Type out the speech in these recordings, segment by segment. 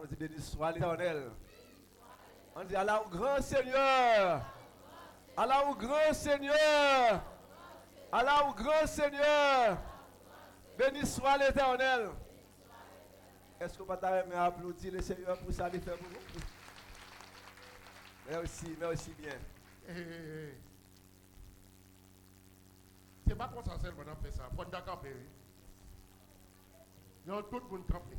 On dit béni soit l'Éternel. On dit Allah au grand Seigneur. Allah au grand Seigneur. Allah au grand Seigneur. Béni soit l'Éternel. Est-ce que vous pouvez applaudir le Seigneur pour ça, il fait pour vous? Merci bien. C'est pas comme ça seulement on fait ça. Faut d'accord camper. Il y a tout le monde camper.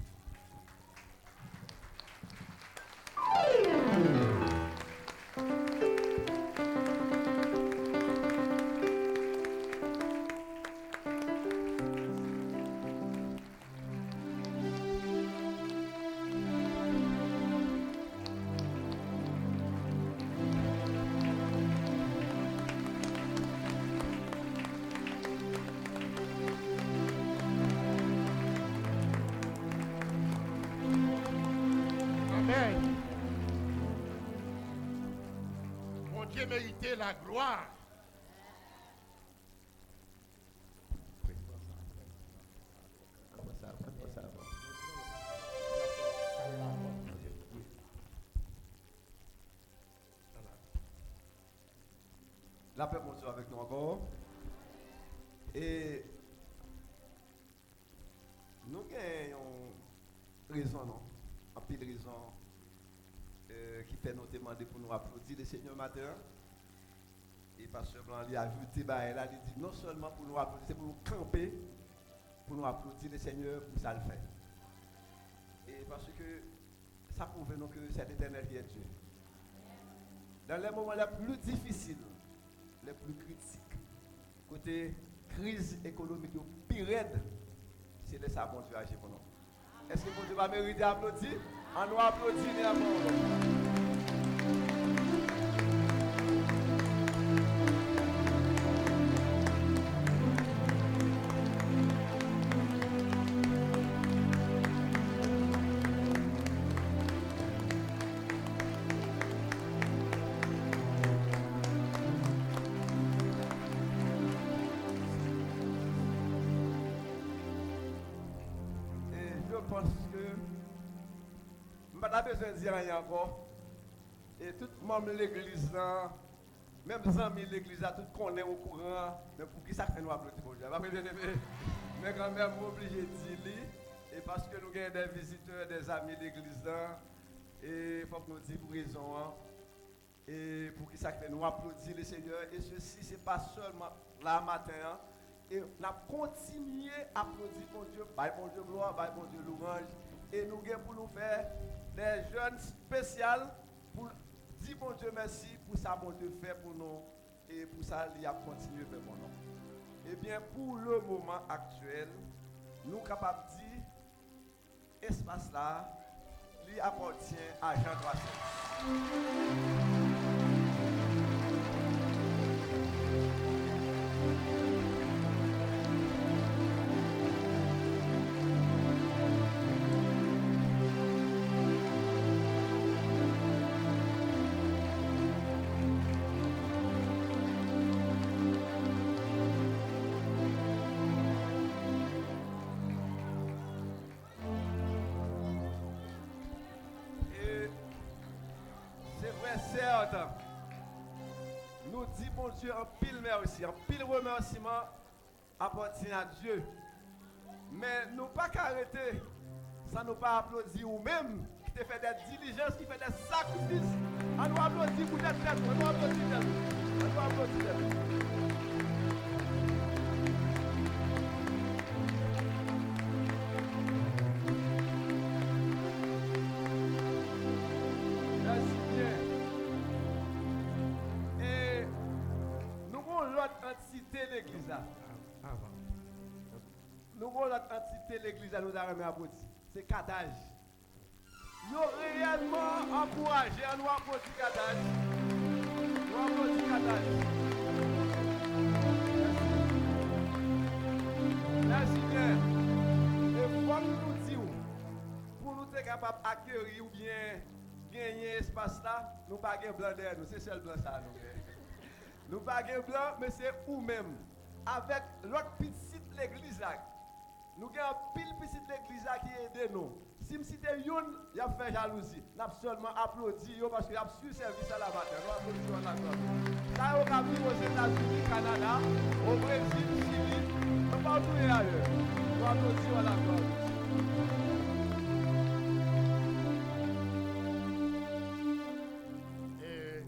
Dieu méritait la gloire. La paix mon Dieu avec nous encore. Et nous avons raison, non? Un pile raison qui fait nous demander pour nous applaudir le Seigneur matin. Et Pasteur Blanc lui a ajouté, elle a dit non seulement pour nous applaudir, c'est pour nous camper, pour nous applaudir le Seigneur, pour ça le faire. Et parce que ça prouve nous que c'est l'éternel qui est Dieu. Dans les moments les plus difficiles, les plus critiques, côté crise économique pire raide, c'est de ça bon Dieu agit pour nous. Est-ce que bon Dieu va mériter d'applaudir? On nous applaudit et on pas besoin de dire rien encore. Et tout le monde de l'église, même les amis de l'église, tout connaît au courant. Mais pour qui ça fait nous applaudir pour Dieu? Mais quand même, nous sommes obligés de dire. Et parce que nous avons des visiteurs, des amis de l'église, et il faut que nous disions pour raison. Et pour qui ça fait nous applaudir le Seigneur. Et ceci, ce n'est pas seulement là matin. Et nous avons continué à applaudir mon Dieu, bon Dieu gloire, bon Dieu louange. Et nous avons pour nous faire des jeunes spéciales pour dire bon Dieu merci pour ça bon Dieu fait pour nous et pour ça il a continué pour nous. Eh bien pour le moment actuel, nous sommes capables de dire espace là, lui appartient à Jean Droissel. Nous disons bon Dieu en pile merci, en pile remerciement appartient à Dieu. Mais nous pas qu'arrêter, ça nous pas applaudir ou même qui te fait des diligences, qui fait des sacrifices. On nous applaudit pour notre tête, on nous applaudit pour on nous applaudit. L'église là. Nous avons l'autre entité l'église à nous avons applaudi. C'est Kadage. Nous réellement encouragé à nous applaudir Kadage. Nous applaudir Kadage. Merci bien. Et comme nous disons, pour nous être capables d'accueillir ou bien gagner espace là, nous pas gagner blanc derrière nous. C'est seul blanc ça nous. Nous pas gagner blanc, mais c'est nous-mêmes. Avec l'autre petite l'église là. Nous avons pile petite l'église qui aide nous. Si je cite une, il a fait jalousie. Nous avons seulement applaudi parce qu'il a su service à la matin. Nous applaudissons la gloire. Ça, on a vu aux États-Unis, Canada, au Brésil, Chili, partout et ailleurs. Nous applaudissons la gloire. Et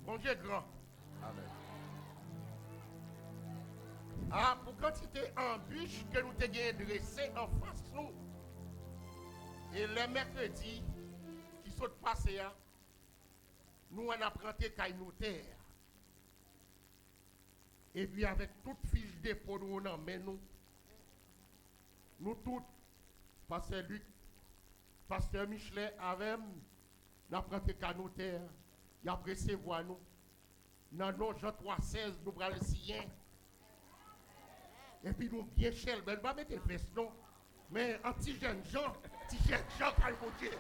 bon Dieu grand. Amen. Ah, pour quantité embûche que nous t'ayons dressé en face nous. Et les mercredis qui sont passés, nous on a prêté qu'à nous terre. Et puis avec toute fiche dépôt nous en main nous tous, Pasteur Luc, Pasteur Michelet, avec nous avons prêté qu'à nous terre. Il a recevoir nous. Dans nos Jean 3,16, nous prenons le sien. Et puis nous bien cher, ben pas mettre veste non. Mais un petit jeune Jean, quand il Dieu.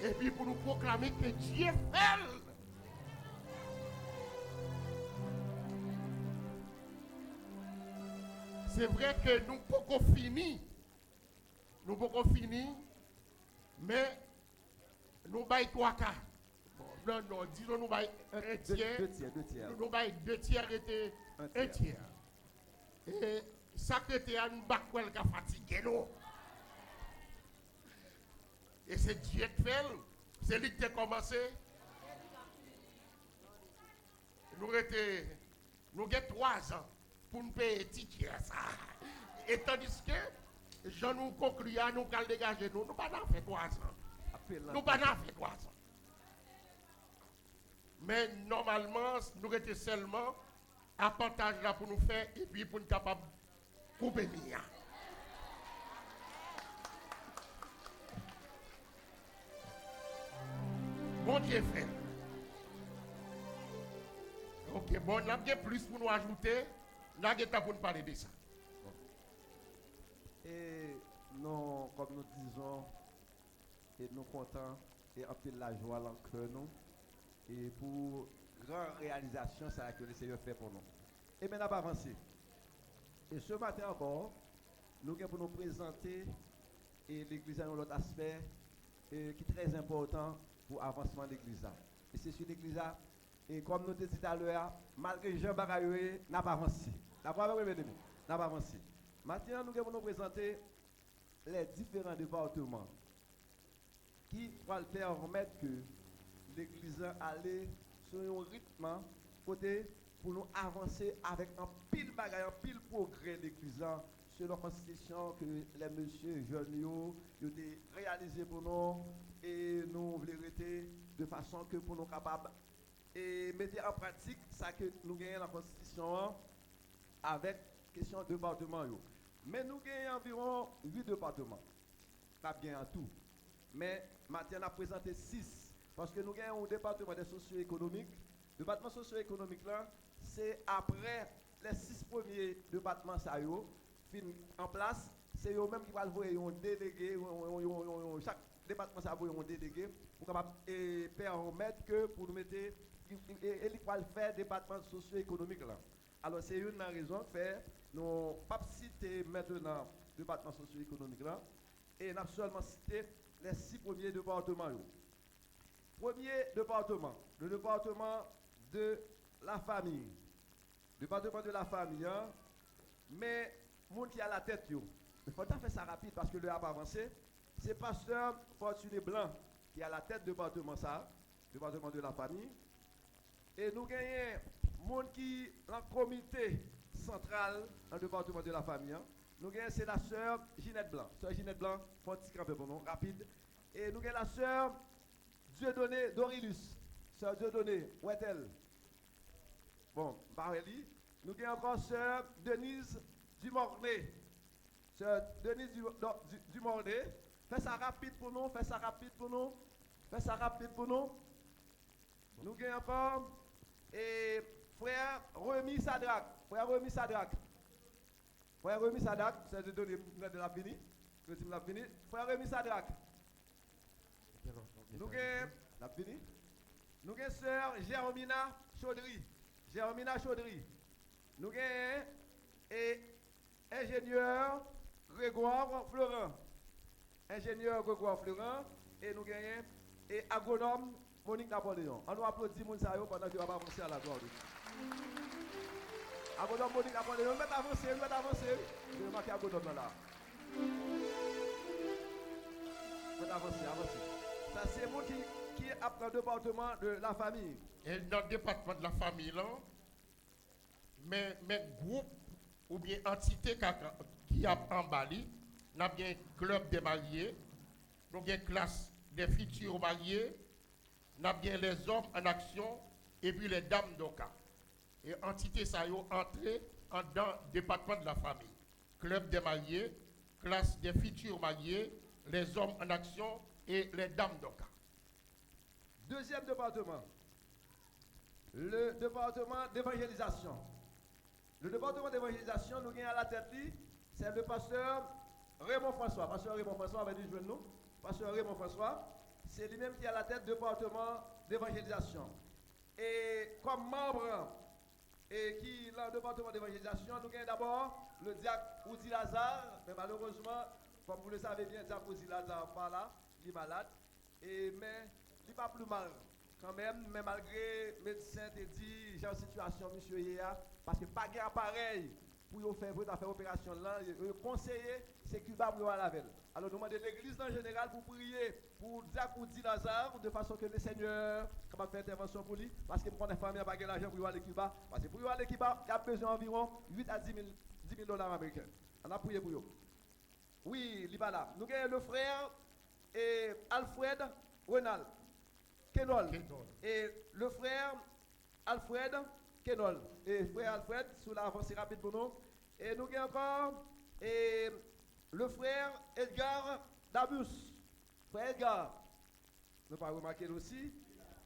Et puis pour nous proclamer que Dieu fait. C'est vrai que nous pouvons finir. Nous pouvons finir. Mais nous baillons 3 quarts. Non, disons nous baillons un tiers. 2 tiers. Nous baillons 2 tiers et 1 tiers. Et ça que tu as nous bakwel qui a fatigué nous. Et c'est Dieu qui fait. C'est lui qui a commencé. Nous avons 3 ans pour nous payer ticket ça. Et tandis que Jean nous conclut à nous qu'à dégager nous pas fait 3 ans. Nous pas fait 3 ans. Mais normalement, nous étions seulement à partage là pour nous faire et puis pour nous capables de couper mia. Bon Dieu fait. Ok, bon, on a bien plus pour nous ajouter. Là, il y a pour nous parler de ça. Et nous, comme nous disons, et nous contents et un peu de la joie dans le cœur nous. Et pour grande réalisation, ça que le Seigneur fait pour nous. Et maintenant, on va avancer. Et ce matin encore, nous allons nous présenter l'église dans l'autre aspect qui est très important pour l'avancement de l'église. Et c'est sur l'église, et comme nous disons tout à l'heure, malgré Jean Barayoé, n'a pas avancé. N'a pas avancé. Maintenant, nous allons nous présenter les différents départements qui vont permettre que l'église aller sur un rythme côté pour nous avancer avec un pile bagaille, un pile progrès l'église selon la constitution que les messieurs jeunes ont réalisé pour nous et nous voulons rester de façon que pour nous capables et mettre en pratique ça que nous gagnons dans la constitution avec question de département. Mais nous gagnons environ 8 départements. Pas bien en tout. Mais maintenant on a présenté 6. Parce que nous avons un département de socio-économique. Le département socio-économique là, c'est après les 6 premiers départements en place, c'est eux-mêmes qui vont envoyer un délégué, chaque département ça va un délégué pour permettre que pour nous mettre et il va faire département socio-économique là. Alors c'est une raison de faire nous pas citer maintenant le département socio-économique là et nous seulement cité les 6 premiers départements. Premier département, le département de la famille. Département de la famille, hein? Mais monde qui a la tête, il faut faire ça rapide parce que le a pas avancé. C'est pasteur Fortuné Blanc qui a la tête du département ça, département de la famille. Et nous gagnons monde qui en comité central dans le département de la famille. Hein? Nous gagnons c'est la sœur Ginette Blanc. Sœur Ginette Blanc, faut un petit crampé pour nous, rapide. Et nous gagnons la sœur Dieudonné Dorilus, sœur Dieudonné, où est-elle? Bon, Barreli. Nous avons encore sœur Denise Dumornay. Sœur Denise Dumornay. Fais ça rapide pour nous, fais ça rapide pour nous. Fais ça rapide pour nous. Nous avons encore frère Remi Sadrak. Frère Remi Sadrak. Frère Remi Sadrak, sœur Dieudonné de la fini. Frère Remi Sadrak. Nous avons sœur Germina Chaudry. Germina Chaudry. Nous avons et ingénieur Grégoire Florent. Ingénieur Grégoire Florent, et nous gagnons, et agronome Monique Napoléon. On nous applaudit Mounsayo pendant qu'il va avancer à la gloire de Dieu. Agronome Monique Napoléon, mettez avancer. Je remarque agronome là. Mettez avancer. Ça, c'est le monde qui est dans le département de la famille. Et dans le département de la famille, là, mais groupe ou bien entité qui a emballé, nous avons bien club des mariés, nous avons bien classe des futurs mariés, nous avons bien les hommes en action et puis les dames d'Oka. Et entité ça y est entrée dans le département de la famille. Club des mariés, classe des futurs mariés, les hommes en action et les dames d'Oka. Deuxième département, le département d'évangélisation. Le département d'évangélisation, nous avons à la tête, c'est le pasteur Raymond François. Pasteur Raymond François avait dit nous. Pasteur Raymond François, c'est lui-même qui est à la tête du département d'évangélisation. Et comme membre et qui dans le département d'évangélisation, nous avons d'abord le diacre Oudi Lazare, mais malheureusement, comme vous le savez bien, le diacre Oudi Lazare n'est pas là, il est malade, mais il n'est pas plus mal quand même, mais malgré le médecin te dit, j'ai une situation, monsieur Yéa, parce que pas d'appareil pour faire opération là, conseiller, c'est Cuba pour la veille. Alors, nous demandons l'église en général pour prier pour Diacre Oudi Lazare, de façon que le Seigneur capable de faire intervention pour lui, parce que nous famille n'a pas l'argent pour aller à Cuba. Parce que pour aller à Cuba, il y a besoin d'environ 8 à 10 000 dollars américains. On a prié pour eux. Oui, il va là. Nous avons le frère Alfred Renal Kenol. Et le frère Alfred Kenol. Et frère Alfred, sous l'avancée rapide pour nous. Et nous avons encore le frère Edgar Dabus. Frère Edgar. Nous pas remarqué aussi.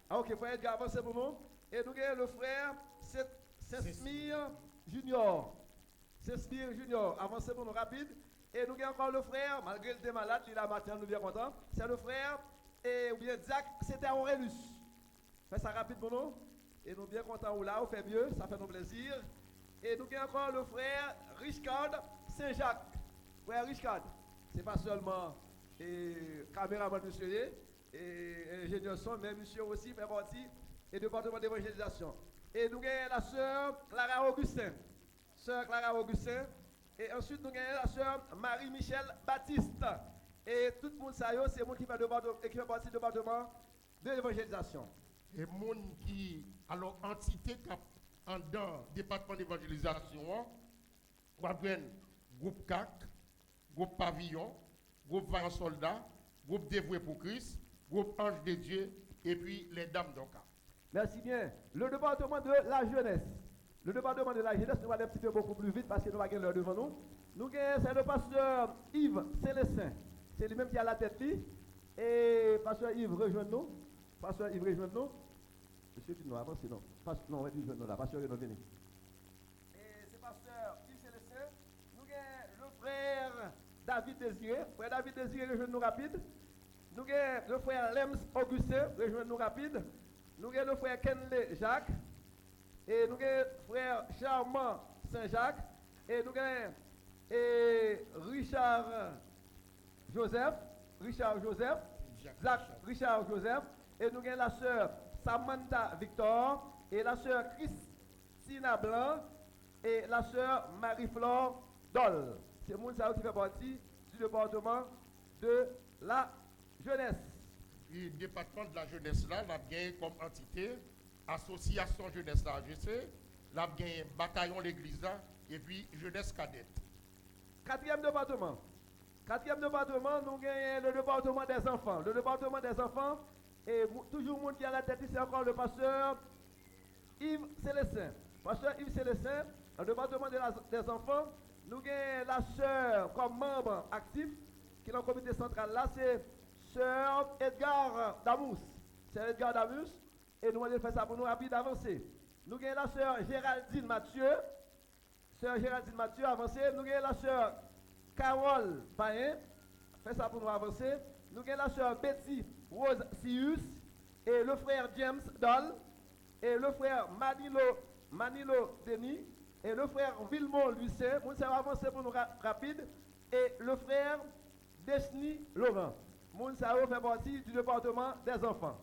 Ah ok, frère Edgar, avancez pour nous. Et nous avons le frère Saint-Smir Junior. Saint-Smir Junior, avancez pour nous rapide. Et nous avons encore le frère, malgré le malade, il a matin, nous bien contents. C'est le frère, ou bien Zach, c'était Aurélus. Faites ça rapide pour nous. Et nous bien contents ou là, on fait mieux, ça fait nous plaisir. Et nous avons encore le frère Richard Saint-Jacques. Frère Richard, c'est pas seulement caméraman monsieur et ingénieur son, mais monsieur aussi fait partie du département d'évangélisation. Et nous avons la sœur Clara Augustin. Sœur Clara Augustin. Et ensuite, nous avons la sœur Marie-Michel Baptiste. Et tout le monde, c'est le monde qui fait partie du département de l'évangélisation. Et le monde qui, alors, entité en dans le département d'évangélisation, on va prendre groupe CAC, groupe Pavillon, groupe Vaillant Soldat, groupe Dévoué pour Christ, groupe Ange de Dieu, et puis les Dames d'Oka. Merci bien. Le département de la jeunesse. Le département de la jeunesse, nous allons un petit peu beaucoup plus vite parce que nous avons l'heure devant nous. Nous c'est le pasteur Yves Célestin. C'est lui-même qui a la tête. Et pasteur Yves, rejoins-nous. Pasteur Yves, rejoins-nous. Monsieur Tino, avancez, non. Non, rejoins-nous là. Pasteur Yves, venez. Et c'est pasteur Yves Célestin. Nous avons le frère David Désiré. Frère David Désiré, rejoins-nous rapide. Nous avons le frère Lems Augustin, rejoins-nous rapide. Nous avons le frère Kenley Jacques. Et nous avons le frère Charmant Saint-Jacques. Et nous avons Richard Joseph. Richard Joseph. Et nous avons la sœur Samantha Victor. Et la sœur Christina Blanc. Et la sœur Marie-Flore Doll. C'est le monde qui fait partie du département de la jeunesse. Le département de la jeunesse là, l'a gagné comme entité, association jeunesse là, je sais, l'a gagné bataillon l'église là, et puis jeunesse cadette. Quatrième département, nous gagnons le département des enfants. Le département des enfants, et toujours le monde qui a la tête, c'est encore le pasteur Yves Célestin. Pasteur Yves Célestin, le département des enfants, nous avons la sœur comme membre actif, qui est dans le comité central là, c'est sœur Edgar Damus. C'est Edgar Damus, et nous allons faire ça pour nous rapide avancer. Nous avons la sœur Géraldine Mathieu. Sœur Géraldine Mathieu, avancez. Nous avons la sœur Carole Payen. Fait ça pour nous avancer. Nous avons la sœur Betty Rose Sius. Et le frère James Doll. Et le frère Manilo Denis. Et le frère Villemont Lucien, nous va avancer pour nous rapide. Et le frère Desni Laurent. Mounsao fait partie du département des enfants.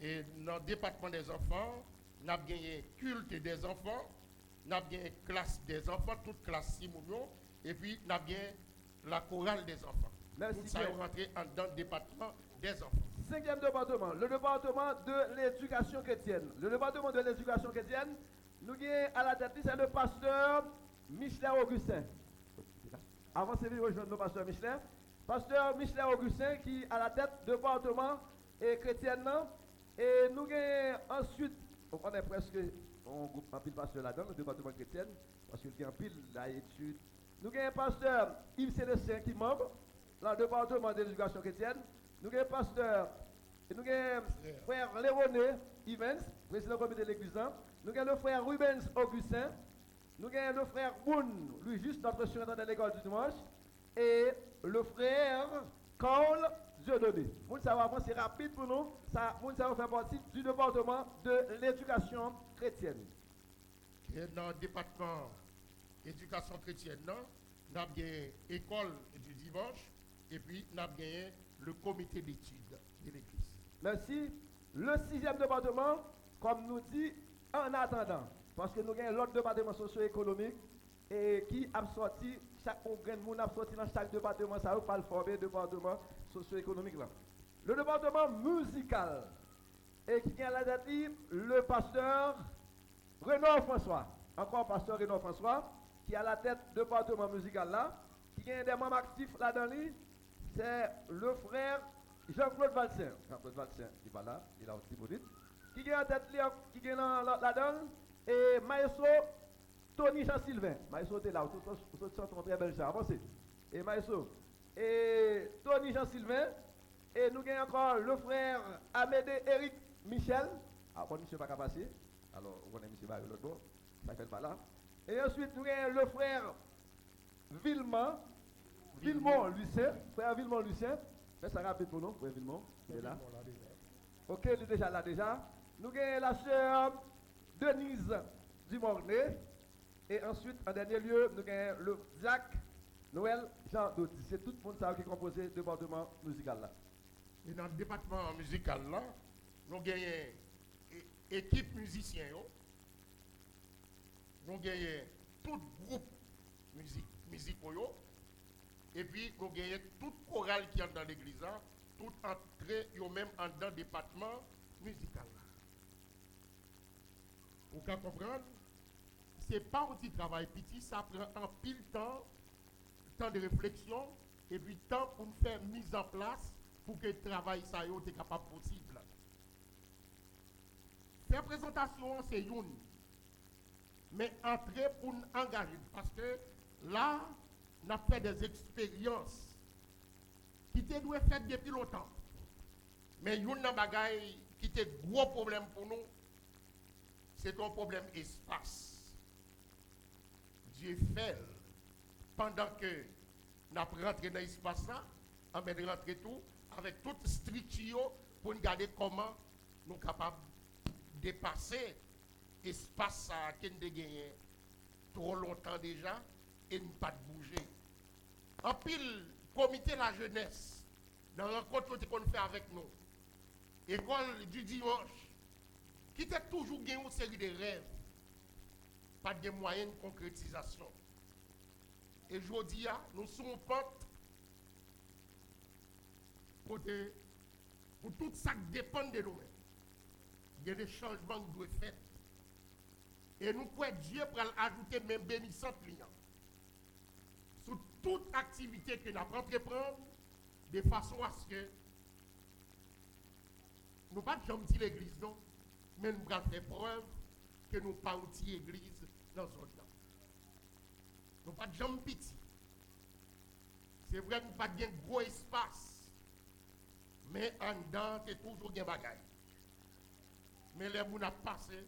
Et dans le département des enfants, nous avons gagné culte des enfants, nous avons gagné classe des enfants, toute classe Simounion, et puis nous avons gagné la chorale des enfants. Merci. Tout ça est rentré dans le département des enfants. Cinquième département, le département de l'éducation chrétienne. Le département de l'éducation chrétienne, nous avons à la tête, c'est le pasteur Michel Augustin. Avant de rejoindre le pasteur Michel. Pasteur Michel Augustin qui à la tête du département chrétien. Et nous avons ensuite, on connaît presque un groupe en pile pasteur là-dedans, le département chrétien, parce qu'il y a un pile d'études. Nous avons un pasteur Yves Célestin qui est membre dans le département de l'éducation chrétienne. Nous avons un pasteur, nous avons frère Léoné Ivens, président du comité de l'église. Nous avons le frère Rubens Augustin. Nous avons le frère Boun, lui juste notre surintendant de l'école du dimanche. Et le frère Carl Dieudonné. Nous savons avancer rapide pour nous. Nous savons faire partie du département de l'éducation chrétienne. Et dans le département éducation chrétienne, nous avons gagné l'école du dimanche et puis nous avons gagné le comité d'études de l'église. Merci. Le sixième département, comme nous dit, en attendant, parce que nous avons l'autre département socio-économique et qui a sorti, chaque monde a sorti dans chaque département, ça va pas le former département socio-économique là. Le département musical, et qui a la tête le pasteur Renaud François, encore pasteur Renaud François, qui a la tête du département musical là, qui a des membres actifs là-dedans, c'est le frère Jean-Claude Valcin. Jean-Claude Valcin, il va là, il a un petit peu qui a la tête qui est là-dedans, et Maestro Tony Jean-Sylvain. Maestro était là, tout ça, très belle gens, avancez. Et Maestro, et Tony Jean-Sylvain, et nous avons encore le frère Amédée Eric Michel. Ah, bon, monsieur pas qu'à passer. Alors, on connaît monsieur Barry l'autre bord, ça fait pas là. Et ensuite, nous avons le frère Villemont Lucien. Frère Villemont Lucien. Faites ça rapide pour nous, frère Villemont. Il est là. Ok, il est déjà là déjà. Nous avons la sœur Denise Dumornay. Et ensuite, en dernier lieu, nous avons le Jacques Noël Jean Daudy. C'est tout le monde qui est composé du département musical là. Et dans le département musical là, nous avons équipe musicien, nous avons tout groupe musicaux, et puis nous avons toute chorale qui est dans l'église, tout entré même dans le département musical. Vous pouvez comprendre? Ce n'est pas un petit travail petit, ça prend un pile temps de réflexion, et puis temps pour nous faire mise en place pour que le travail soit capable possible. Faire présentation, c'est une. Mais entrer pour nous engager. Parce que là, on a fait des expériences qui étaient faites depuis longtemps. Mais une bagaille qui était un gros problème pour nous, c'est un problème espace. Dieu fait pendant que nous avons rentré dans l'espace là, on va rentrer tout avec toute structure pour regarder comment nous sommes capables de dépasser l'espace qui nous a gagné trop longtemps déjà et ne pas bouger. En pile, comité de la jeunesse, dans la rencontre qu'on fait avec nous, école du dimanche, qui a toujours gagné une série de rêves, pas de moyens de concrétisation. Et je dis, nous sommes porte pour tout ça qui dépend de nous. Il y a des changements qui doivent être faits. Et nous pouvons Dieu pour ajouter même bénissante client. Sur toute activité que nous entreprendre, de façon à ce que nous ne pas jamais dire l'église, non, mais nous allons faire preuve que nous pas outil église dans ce temps. Nous pas jamais petit. C'est vrai que nous pas de gros espace. Mais en dedans, c'est toujours des bagailles. Mais les gens ont passé,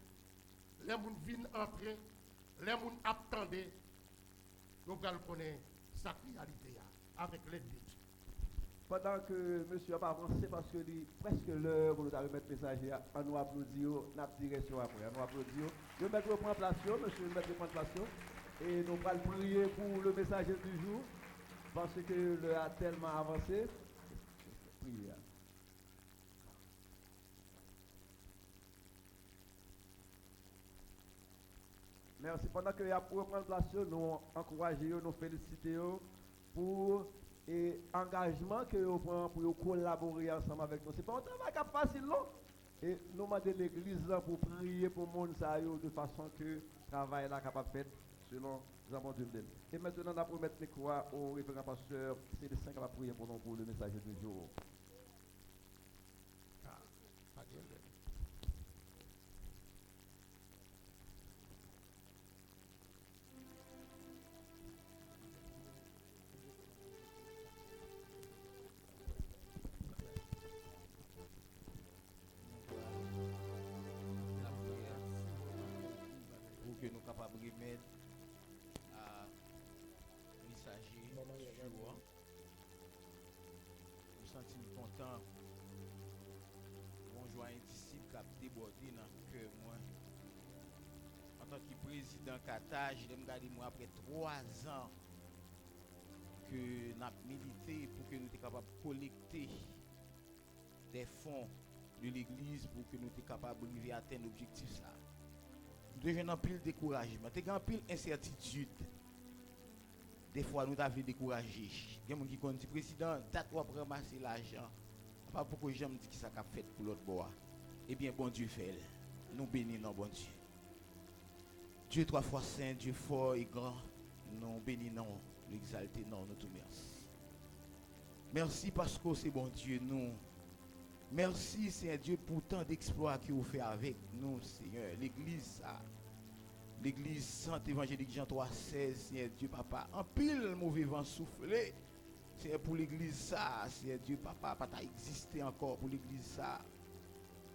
les gens viennent entrer, les gens attendent. Nous allons connaître sa réalité avec l'aide de Dieu. Pendant que monsieur a pas avancé, parce que presque l'heure pour nous remettre le message, on nous applaudit, nous avons direction après, on nous applaudit. Je vais prendre place, monsieur, je vais prendre place. Et nous allons prier pour le messager du jour, parce que le a tellement avancé. Priez. Merci. Pendant que vous avez prendre place, nous encourageons, nous félicitons pour l'engagement que vous prenez pour collaborer ensemble avec nous. Ce n'est pas un travail facile, non? Et nous demandons l'église pour prier pour le monde de façon que le travail est capable de faire selon les amants de Dieu. Et maintenant, on a promis de micro au référent pasteur Célestin qui va prier pour nous pour le message du jour. Pour que nous capables de remettre à messager jour. Nous sentons contents. Bonjour à un disciple qui a débordé dans le cœur moi. En tant que président Qatar, je me garder moi après 3 ans que nous avons milité pour que nous soyons capables de collecter des fonds de l'église pour que nous soyons capables d'arriver à atteindre l'objectif ça. Nous avons un pile découragement, nous avons un pile incertitude. Des fois nous avons découragé. Il y a des gens qui disent président, date où ramasser l'argent. Pas pourquoi j'aime dire que ça a fait pour l'autre bois. Eh bien bon Dieu fait. Nous bénissons bon Dieu. Dieu 3 fois saint, Dieu fort et grand. Nous bénissons, l'exalté, non, nous tout merci. Merci parce que c'est bon Dieu, nous. Merci Seigneur Dieu pour tant d'exploits que vous faites avec nous, Seigneur. L'église, l'église Sainte Évangélique Jean 3,16, Seigneur Dieu, Papa. En pile mauvais vent soufflé. C'est pour l'église ça, Seigneur Dieu, Papa, pas t'as existé encore pour l'église ça.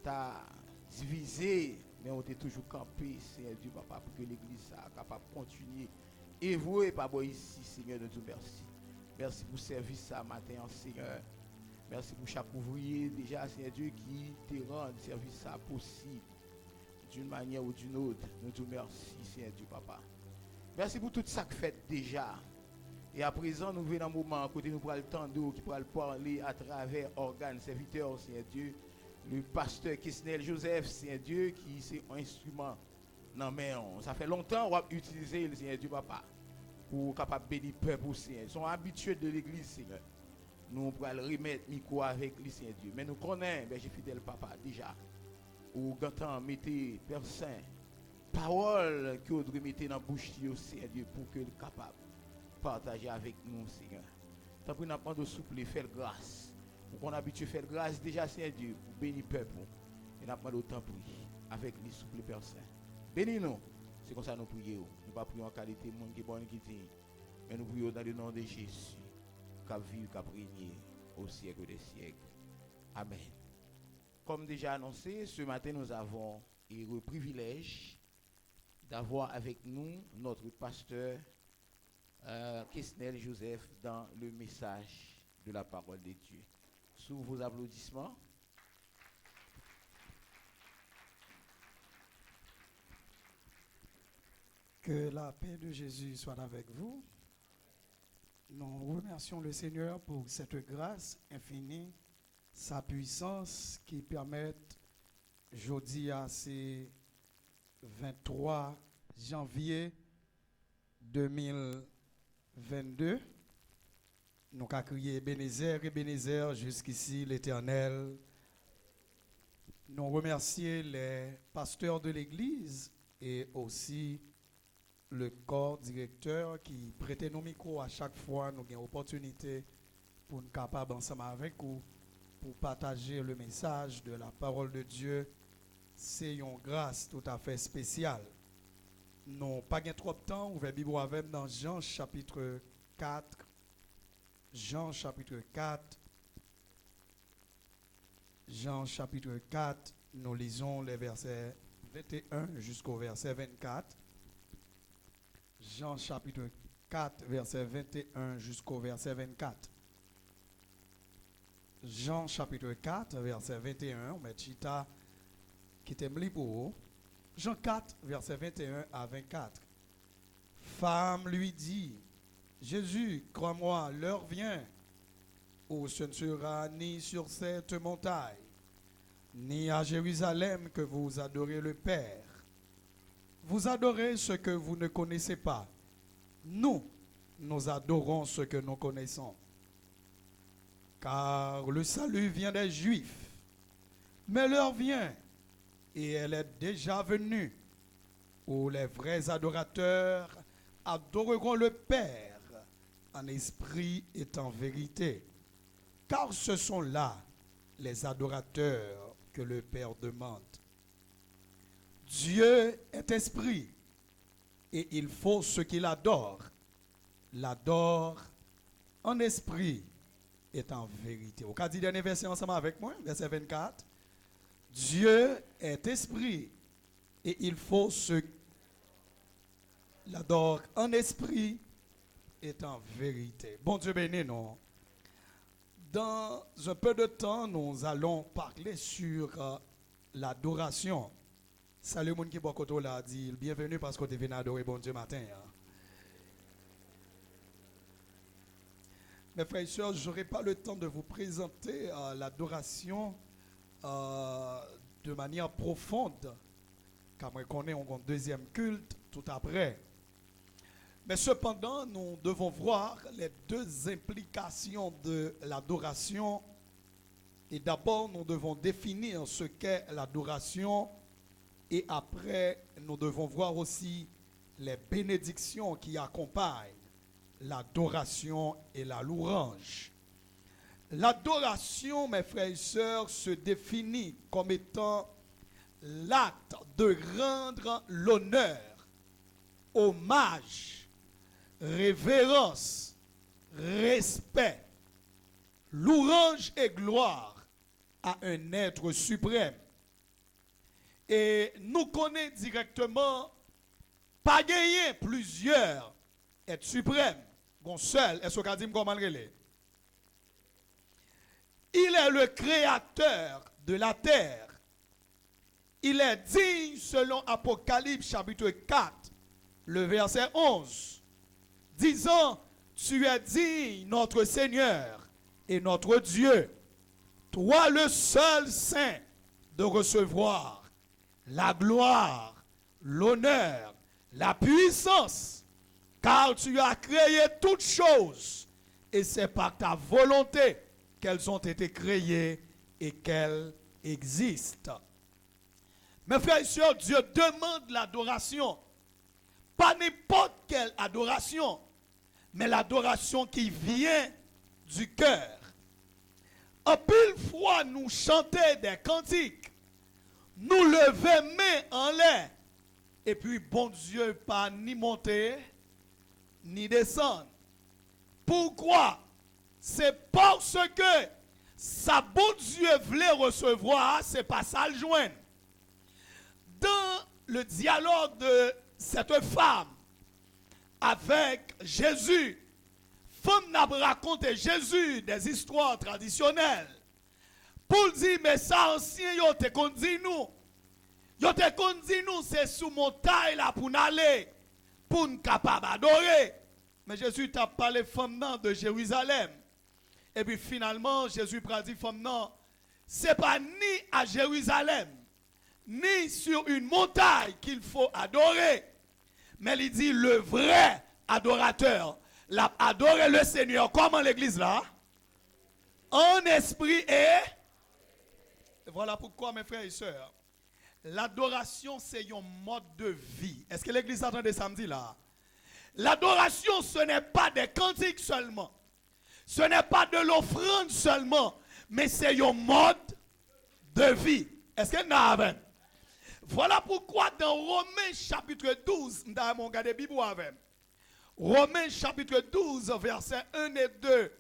T'as divisé, mais on t'a toujours campé, Seigneur Dieu, Papa, pour que l'église ça capable de continuer. Et vous, et Papa, ici, Seigneur, nous vous merci. Merci pour le service ça matin, Seigneur. Merci pour chaque ouvrier, déjà, Seigneur Dieu, qui te rend le service ça possible, d'une manière ou d'une autre. Nous te remercions, Seigneur Dieu, Papa. Merci pour tout ça que fait déjà. Et à présent, nous venons un moment côté nous pourrons le temps qui pourra parler à travers organes, serviteurs, Seigneur Dieu, le pasteur Kisnel Joseph, Seigneur Dieu, qui c'est un instrument. Non, mais ça fait longtemps qu'on a utilisé le Seigneur Dieu, Papa, pour capable bénir le peuple, Seigneur. Ils sont habitués de l'église, Seigneur. Nous pourrons le remettre micro avec le Seigneur Dieu. Mais nous connaissons, j'ai fidèle Papa, déjà. Ou quand mettez Père Saint, parole que vous devez mettre dans la bouche de Seigneur Dieu pour que le capable partager avec nous, Seigneur. Tant que nous avons de souple, faire grâce. Pour qu'on habitue à faire grâce déjà, Seigneur Dieu, pour bénir le peuple. Et nous avons autant prier avec les souples Père Saint. Bénis-nous. C'est comme ça que nous prions. Nous ne pas prier en qualité de monde qui est bon qui dit. Mais nous prions dans le nom de Jésus. Qui vit, qui régné au siècle des siècles. Amen. Comme déjà annoncé, ce matin nous avons le privilège d'avoir avec nous notre pasteur Kisnel Joseph dans le message de la parole de Dieu. Sous vos applaudissements. Que la paix de Jésus soit avec vous. Nous remercions le Seigneur pour cette grâce infinie, sa puissance qui permet, jeudi à ces 23 janvier 2022, nous avons crié Ebenezer jusqu'ici l'Éternel. Nous remercions les pasteurs de l'Église et aussi le corps directeur qui prêtait nos micros à chaque fois nous avons opportunité pour nous capables ensemble avec vous pour partager le message de la parole de Dieu. C'est une grâce tout à fait spéciale. Nous pas trop de temps, ouvrez Bible avec dans Jean chapitre 4. Jean chapitre 4. Jean chapitre 4, nous lisons les versets 21 jusqu'au verset 24. Jean chapitre 4, verset 21 jusqu'au verset 24. Jean chapitre 4, verset 21, on met Chita qui t'aime pour vous. Jean 4, verset 21 à 24. Femme lui dit, Jésus, crois-moi, l'heure vient où ce ne sera ni sur cette montagne, ni à Jérusalem que vous adorez le Père. Vous adorez ce que vous ne connaissez pas. Nous adorons ce que nous connaissons. Car le salut vient des Juifs. Mais l'heure vient, et elle est déjà venue, où les vrais adorateurs adoreront le Père en esprit et en vérité. Car ce sont là les adorateurs que le Père demande. Dieu est esprit, et il faut ceux qui l'adorent en esprit et en vérité. Au cas du dernier verset ensemble avec moi, verset 24. Dieu est esprit, et il faut ceux qui l'adorent en esprit et en vérité. Bon Dieu béni, nous. Dans un peu de temps, nous allons parler sur l'adoration. Salut, mon qui bokoto l'a dit, bienvenue parce que tu viens adorer bon Dieu matin. Hein. Mes frères et sœurs, je n'aurai pas le temps de vous présenter l'adoration de manière profonde, car moi connais un deuxième culte tout après. Mais cependant, nous devons voir les deux implications de l'adoration. Et d'abord, nous devons définir ce qu'est l'adoration. Et après, nous devons voir aussi les bénédictions qui accompagnent l'adoration et la louange. L'adoration, mes frères et sœurs, se définit comme étant l'acte de rendre l'honneur, hommage, révérence, respect, louange et gloire à un être suprême. Et nous connaissons directement, pas gagner plusieurs êtres suprêmes, un seul, est-ce qu'on dit comment il est le créateur de la terre. Il est digne selon Apocalypse chapitre 4, le verset 11, disant, tu es digne, notre Seigneur et notre Dieu, toi le seul saint, de recevoir la gloire, l'honneur, la puissance, car tu as créé toutes choses, et c'est par ta volonté qu'elles ont été créées et qu'elles existent. Mes frères et sœurs, Dieu demande l'adoration, pas n'importe quelle adoration, mais l'adoration qui vient du cœur. En pile fois, nous chanter des cantiques, nous lever main en l'air, et puis bon Dieu pas ni monter, ni descendre. Pourquoi? C'est parce que sa bon Dieu voulait recevoir, c'est pas ça le joindre. Dans le dialogue de cette femme avec Jésus, femme n'a raconté Jésus des histoires traditionnelles. Pour dire, mais ça ancien, yo te kon di nous. Yo te kon di nous, c'est sous montagne là pour nous aller, pour nous capable adorer. Mais Jésus t'a parlé femme de Jérusalem. Et puis finalement, Jésus a dit femme non, c'est pas ni à Jérusalem, ni sur une montagne qu'il faut adorer. Mais il dit le vrai adorateur, l'a adoré le Seigneur. Comment l'église là? En esprit et... Voilà pourquoi, mes frères et sœurs, l'adoration, c'est un mode de vie. Est-ce que l'église entend des samedis là? L'adoration, ce n'est pas des cantiques seulement. Ce n'est pas de l'offrande seulement. Mais c'est un mode de vie. Est-ce que nous avons? Voilà pourquoi dans Romains chapitre 12, nous avons regardé la Bible avec. Romains chapitre 12, versets 1 et 2.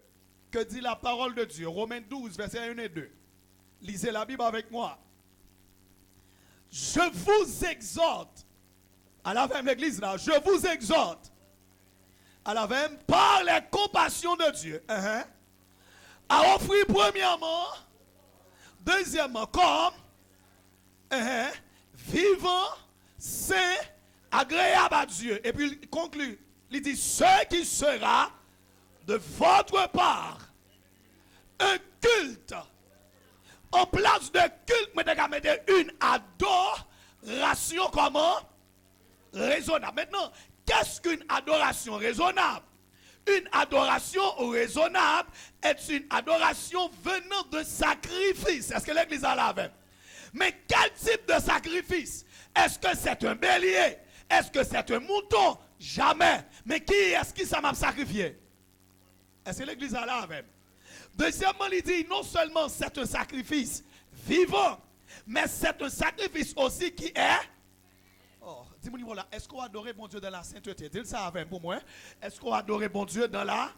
Que dit la parole de Dieu? Romains 12, versets 1 et 2. Lisez la Bible avec moi. Je vous exhorte, à la même église là, je vous exhorte, à la même, par les compassions de Dieu, à offrir premièrement, deuxièmement, comme vivant saint, agréable à Dieu. Et puis il conclut, il dit, ce qui sera de votre part un culte. En place de culte, mais de mettre une adoration comment? Raisonnable. Maintenant, qu'est-ce qu'une adoration raisonnable? Une adoration raisonnable est une adoration venant de sacrifice. Est-ce que l'église a la même? Mais quel type de sacrifice? Est-ce que c'est un bélier? Est-ce que c'est un mouton? Jamais. Mais qui est-ce qui ça m'a sacrifié? Est-ce que l'église a la même? Deuxièmement, il dit non seulement c'est un sacrifice vivant, mais c'est un sacrifice aussi qui est. Oh, dis-moi voilà, est-ce qu'on adore bon Dieu dans la sainteté? Dis ça avec pour moi. Est-ce qu'on adore bon Dieu dans la.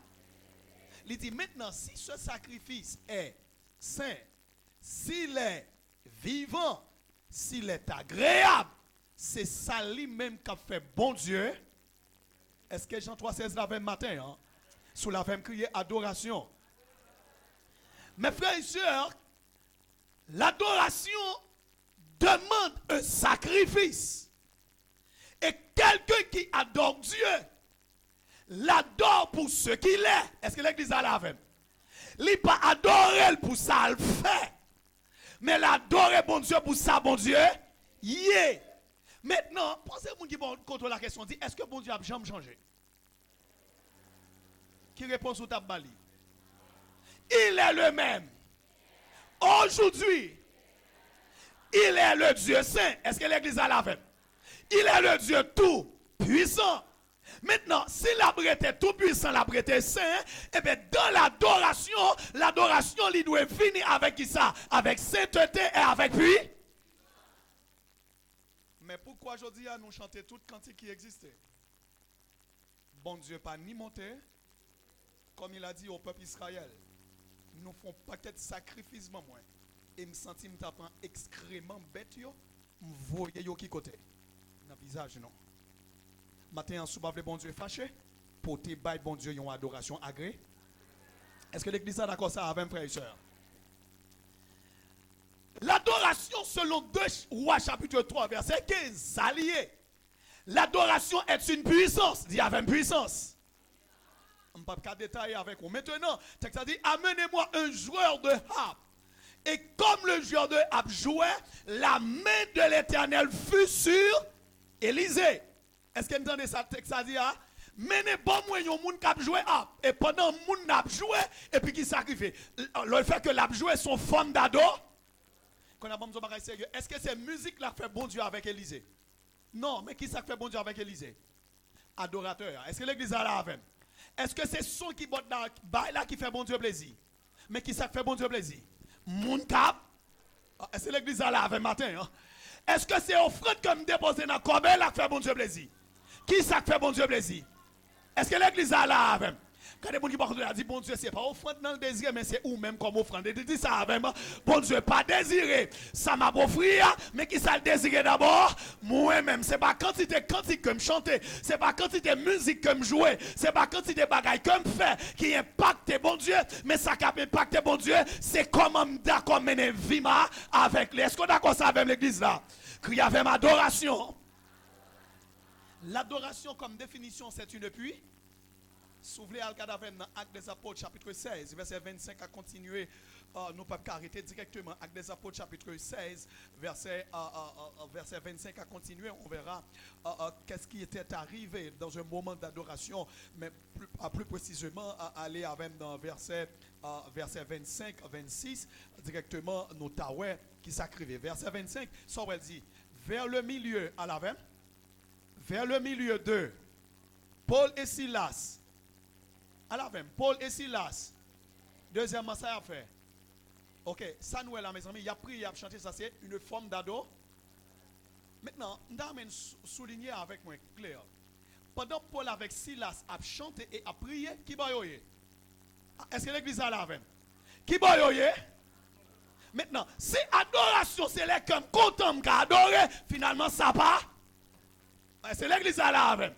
Il dit maintenant, si ce sacrifice est saint, s'il est vivant, s'il est agréable, c'est ça lui-même qui a fait bon Dieu. Est-ce que Jean 3,16 la même matin, hein? Sous la même criée adoration. Mes frères et sœurs, l'adoration demande un sacrifice. Et quelqu'un qui adore Dieu, l'adore pour ce qu'il est. Est-ce que l'église a la même? Il n'est pas adoré pour ça le fait. Mais l'adorer bon Dieu pour ça, bon Dieu, yeah. Maintenant, pensez-vous qui vont contrôler la question, dit, est-ce que bon Dieu a jamais changé? Qui répond sur ta bali? Il est le même. Aujourd'hui, il est le Dieu saint. Est-ce que l'église a la même? Il est le Dieu tout puissant. Maintenant, si l'arbre était tout puissant, l'arbre était saint, et bien dans l'adoration, il doit finir avec qui ça? Avec sainteté et avec puis. Mais pourquoi aujourd'hui nous chanter toutes cantiques qui existaient? Bon Dieu pas ni monté, comme il a dit au peuple Israël. Nous font paquet de sacrifices moi et me sentis me tapant excrément bête yo, me voyer yo qui côté dans visage non. Matin en soubave bon Dieu fâché pour te bail bon Dieu une adoration agré. Est-ce que l'église est d'accord ça avec frères et sœurs? L'adoration selon 2 Rois chapitre 3 verset 15 allié. L'adoration est une puissance, dit avec puissance. Je ne vais pas détailler avec vous. Maintenant, texte a dit, amenez-moi un joueur de harpe. Et comme le joueur de harpe jouait, la main de l'Éternel fut sur Élisée. Est-ce que vous entendez ça? Texte a dit, menez bon moi yon moun qui a joué harpe. Et pendant moun n'a joué, et puis qui sacrifie. Le fait que l'a joué son forme d'ado. Est-ce que c'est musique là fait bon Dieu avec Élisée? Non, mais qui ça fait bon Dieu avec Élisée? Adorateur. Est-ce que l'église a la même? Est-ce que c'est son qui botte dans là qui fait bon Dieu plaisir? Mais qui ça fait bon Dieu plaisir? Moun cap. Est-ce que l'église a la même matin? Hein? Est-ce que c'est offrande que me déposer dans corbeille là qui fait bon Dieu plaisir? Qui ça fait bon Dieu plaisir? Est-ce que l'église a la même? Quand les gens qui parlent de la dit bon Dieu c'est pas offrande dans le désir mais c'est ou même comme offrande. Il dit ça avec moi. Bon Dieu pas désiré. Ça m'a offert mais qui ça le désiré d'abord? Moi-même c'est pas quantité cantique que me chanter, c'est pas quantité musique que me jouer, c'est pas quantité bagaille que me faire qui impacte bon Dieu, mais ça qui impacte bon Dieu, c'est comment d'accord mener vie avec lui. Est-ce qu'on d'accord ça avec l'église là? Crier avec ma adoration. L'adoration comme définition c'est une puits. Souvenez al cadavre dans Actes des Apôtres chapitre 16 verset 25 à continuer nous ne pouvons pas arrêter directement Actes des Apôtres chapitre 16 verset 25 à continuer on verra qu'est-ce qui était arrivé dans un moment d'adoration mais plus précisément aller avec dans verset 25 26 directement nous taoué qui s'acrivait verset 25 ça on dit vers le milieu à la même vers le milieu de Paul et Silas. À la même, Paul et Silas. Deuxièmement, ça a fait. Ok, ça nous est là, mes amis. Il a prié, il a chanté, ça c'est une forme d'ado. Maintenant, nous allons souligner avec moi, clair. Pendant Paul avec Silas a chanté et a prié, qui va y Est-ce que l'église a la même? Qui va y Maintenant, si adoration, c'est les comme content qu'à adorer, finalement, ça pas. C'est l'église à la même.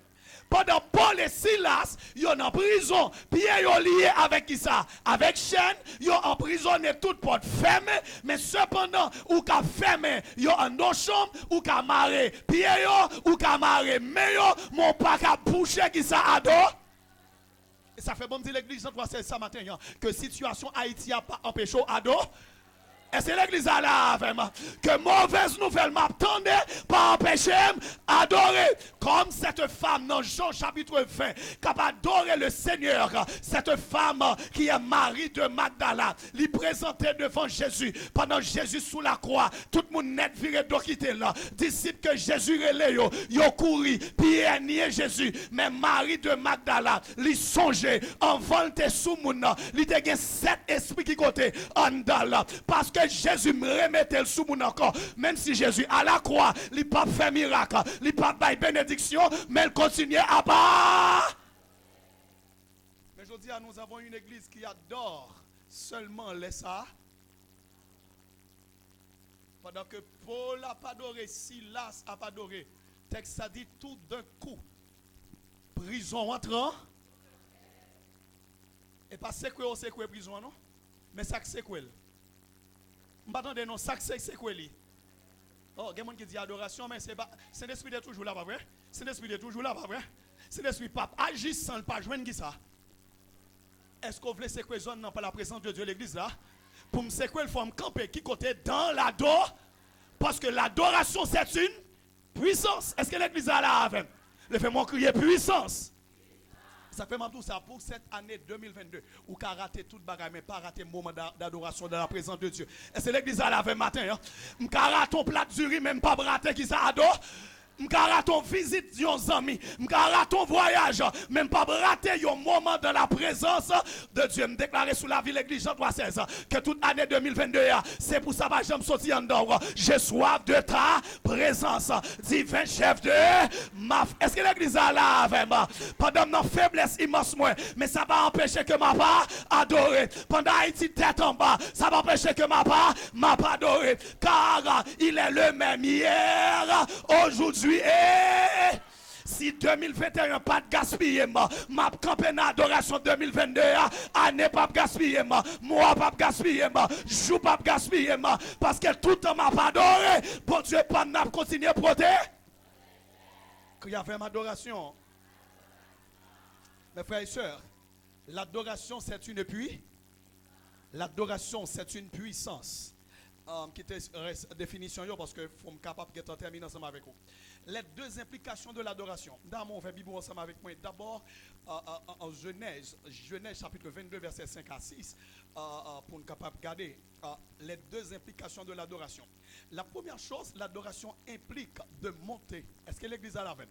Pendant Paul et Silas, ils sont en prison. Pierre est lié avec qui ça? Avec chaîne, ils sont emprisonnés toutes portes fermées. Mais cependant, ou qu'à fermer, ils sont en nos chambres, ou qu'à marrer. Pierre, ou qu'à marrer. Mais mon pas qu'à boucher qui ça ado. Et ça fait bon dire l'église, je dois ça matin, que situation Haïti a pas empêché ado. Et c'est l'église à la vraiment. Que mauvaise nouvelle m'attendait, pas empêcher adorer. Comme cette femme dans Jean chapitre 20, qui a adoré le Seigneur. Cette femme qui est Marie de Magdala, lui présentait devant Jésus. Pendant Jésus sous la croix, tout le monde net viré de quitter là. Disciple que Jésus relait, yo couru, Pierre nié Jésus. Mais Marie de Magdala, lui songeait, en volte sous mon nom. Lui te gen 7 esprits qui côté en dal. Parce que Jésus me remettait le sous mon encore. Même si Jésus à la croix, il n'a pas fait miracle, il n'a pas fait bénédiction, mais il continue à bas. Mais je dis, nous avons une église qui adore seulement les ça. Pendant que Paul n'a pas adoré, Silas n'a pas adoré. Texte a dit tout d'un coup. Prison entrant. Et pas c'est quoi prison, non? Mais ça c'est quoi? M'attendez non, ça c'est quoi li? Oh, il y a des gens qui disent adoration, mais c'est pas. C'est l'esprit de toujours là, pas vrai? C'est l'esprit de toujours là, pas vrai? C'est l'esprit pape agissant, pas joindre qui ça? Est-ce qu'on veut sécouer zone non pas la présence de Dieu l'église là? Pour me sécouer il faut me camper qui côté dans l'ador parce que l'adoration c'est une puissance. Est-ce que l'église a là avec? Le fait moi crier puissance. Ça fait tout ça pour cette année 2022 où qu'a raté toute bagarre mais pas raté moment d'adoration dans la présence de Dieu. Et c'est l'église à la fin matin hein. M'ka raté ton plat de riz même pas raté qui ça adore. M'ka raté ton visite yon amis, m'ka raté ton voyage, même pas raté un moment dans la présence de Dieu. Me déclarer sous la vie l'église Jean 3:16 que toute année 2022 c'est pour ça que j'aime sortir en dehors. J'ai soif de ta présence, divin chef de ma. Est-ce que l'église a là vraiment pendant notre faiblesse immense moi, mais ça va empêcher que ma pas adorer. Pendant Haïti tête en bas, ça va empêcher que ma pas adorer car il est le même hier, aujourd'hui. Et si 2021 pas de gaspillement, ma campagne d'adoration 2022 année pas de gaspillement, mois pas de gaspillement, jour pas de gaspillement, parce que tout le temps m'a pas adoré, bon Dieu pas n'a continuer à protéger. Qu'il y avait ma adoration. Mes frères et sœurs, l'adoration c'est une puissance. L'adoration c'est une puissance. Qui était définition parce que faut me capable de terminer ensemble avec vous. Les deux implications de l'adoration. D'abord, on va Bible ensemble avec moi. D'abord, en Genèse chapitre 22, versets 5 à 6, pour nous capable de regarder les deux implications de l'adoration. La première chose, l'adoration implique de monter. Est-ce que l'église a la veine?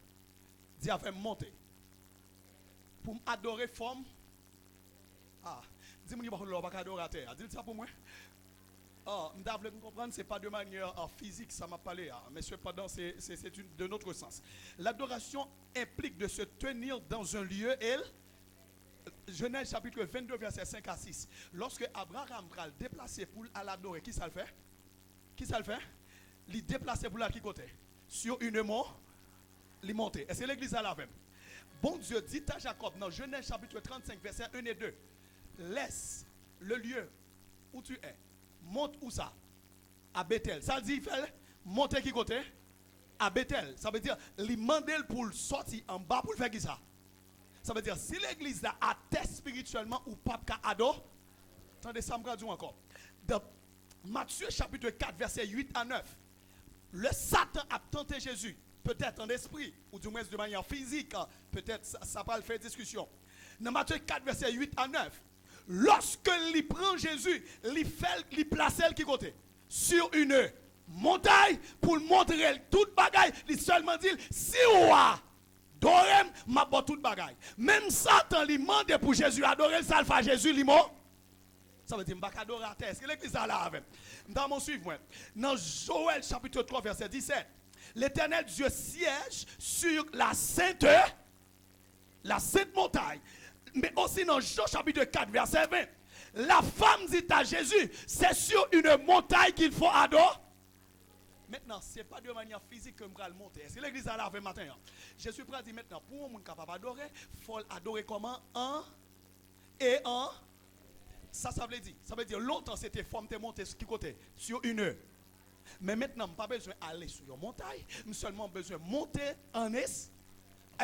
Dis avec monter. Pour adorer forme. Dis-moi, il n'y a pas d'adorateur. Dis ça pour moi. Vous comprendre, ce n'est pas de manière physique, ça m'a parlé, mais cependant, c'est de notre sens. L'adoration implique de se tenir dans un lieu, Genèse chapitre 22, verset 5 à 6. Lorsque Abraham va déplacer pour l'adorer, qui ça le fait? Qui ça le fait? Il déplace pour la qui côté? Sur une montagne, il monte. Est-ce que l'église a la même? Bon Dieu dit à Jacob, dans Genèse chapitre 35, verset 1 et 2, laisse le lieu où tu es. Monte où ça? À Bethel. Ça dit, il fait monter qui côté? À Bethel. Ça veut dire, il demande pour sortir en bas pour faire qui ça? Ça veut dire, si l'église a atteint spirituellement ou pas qu'à adorer, attendez, ça me traduit encore. Dans Matthieu chapitre 4, verset 8 à 9, le Satan a tenté Jésus, peut-être en esprit, ou du moins de manière physique, peut-être ça va le faire discussion. Dans Matthieu 4, verset 8 à 9, lorsque il prend Jésus, il place qui côté? Sur une montagne pour montrer toute bagaille. Il seulement dit, si ou dorem, m'a bon toute bagaille. Même Satan lui demande pour Jésus adorer, ça le fait Jésus lui mort. Ça veut dire, je ne adorer à terre. Est-ce que l'église a là avec? Dans mon suivre, dans Joël chapitre 3, verset 17, l'Éternel Dieu siège sur la sainte montagne. Mais aussi dans Jean chapitre 4, verset 20, la femme dit à Jésus, c'est sur une montagne qu'il faut adorer. Maintenant, ce n'est pas de manière physique que je vais le monter. Est-ce que l'église a lavé matin? Jésus a dit maintenant, pour un monde capable d'adorer, il faut adorer comment? En et en. Ça veut dire. Ça veut dire longtemps c'était forme de monter sur qui côté? Sur une heure. Mais maintenant, je n'ai pas besoin d'aller sur une montagne. J'ai seulement besoin de monter en es.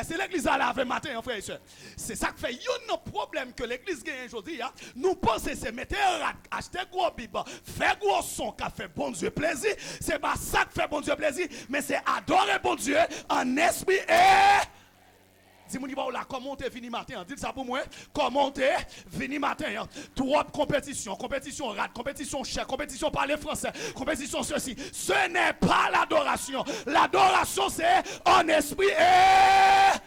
C'est l'église à laver matin, frère et soeur. C'est ça qui fait un problème que l'église gagne aujourd'hui. Nous pensons que c'est mettre acheter gros bible, faire gros son qui fait bon Dieu plaisir. C'est pas ça qui fait bon Dieu plaisir, mais c'est adorer bon Dieu en esprit et. Dis-moi, là, comment t'es venu matin? Dites ça pour moi. Comment t'es venu matin? Trois compétitions, compétition rate, compétition chère, compétition parler français, compétition ceci. Ce n'est pas l'adoration. L'adoration, c'est en esprit et.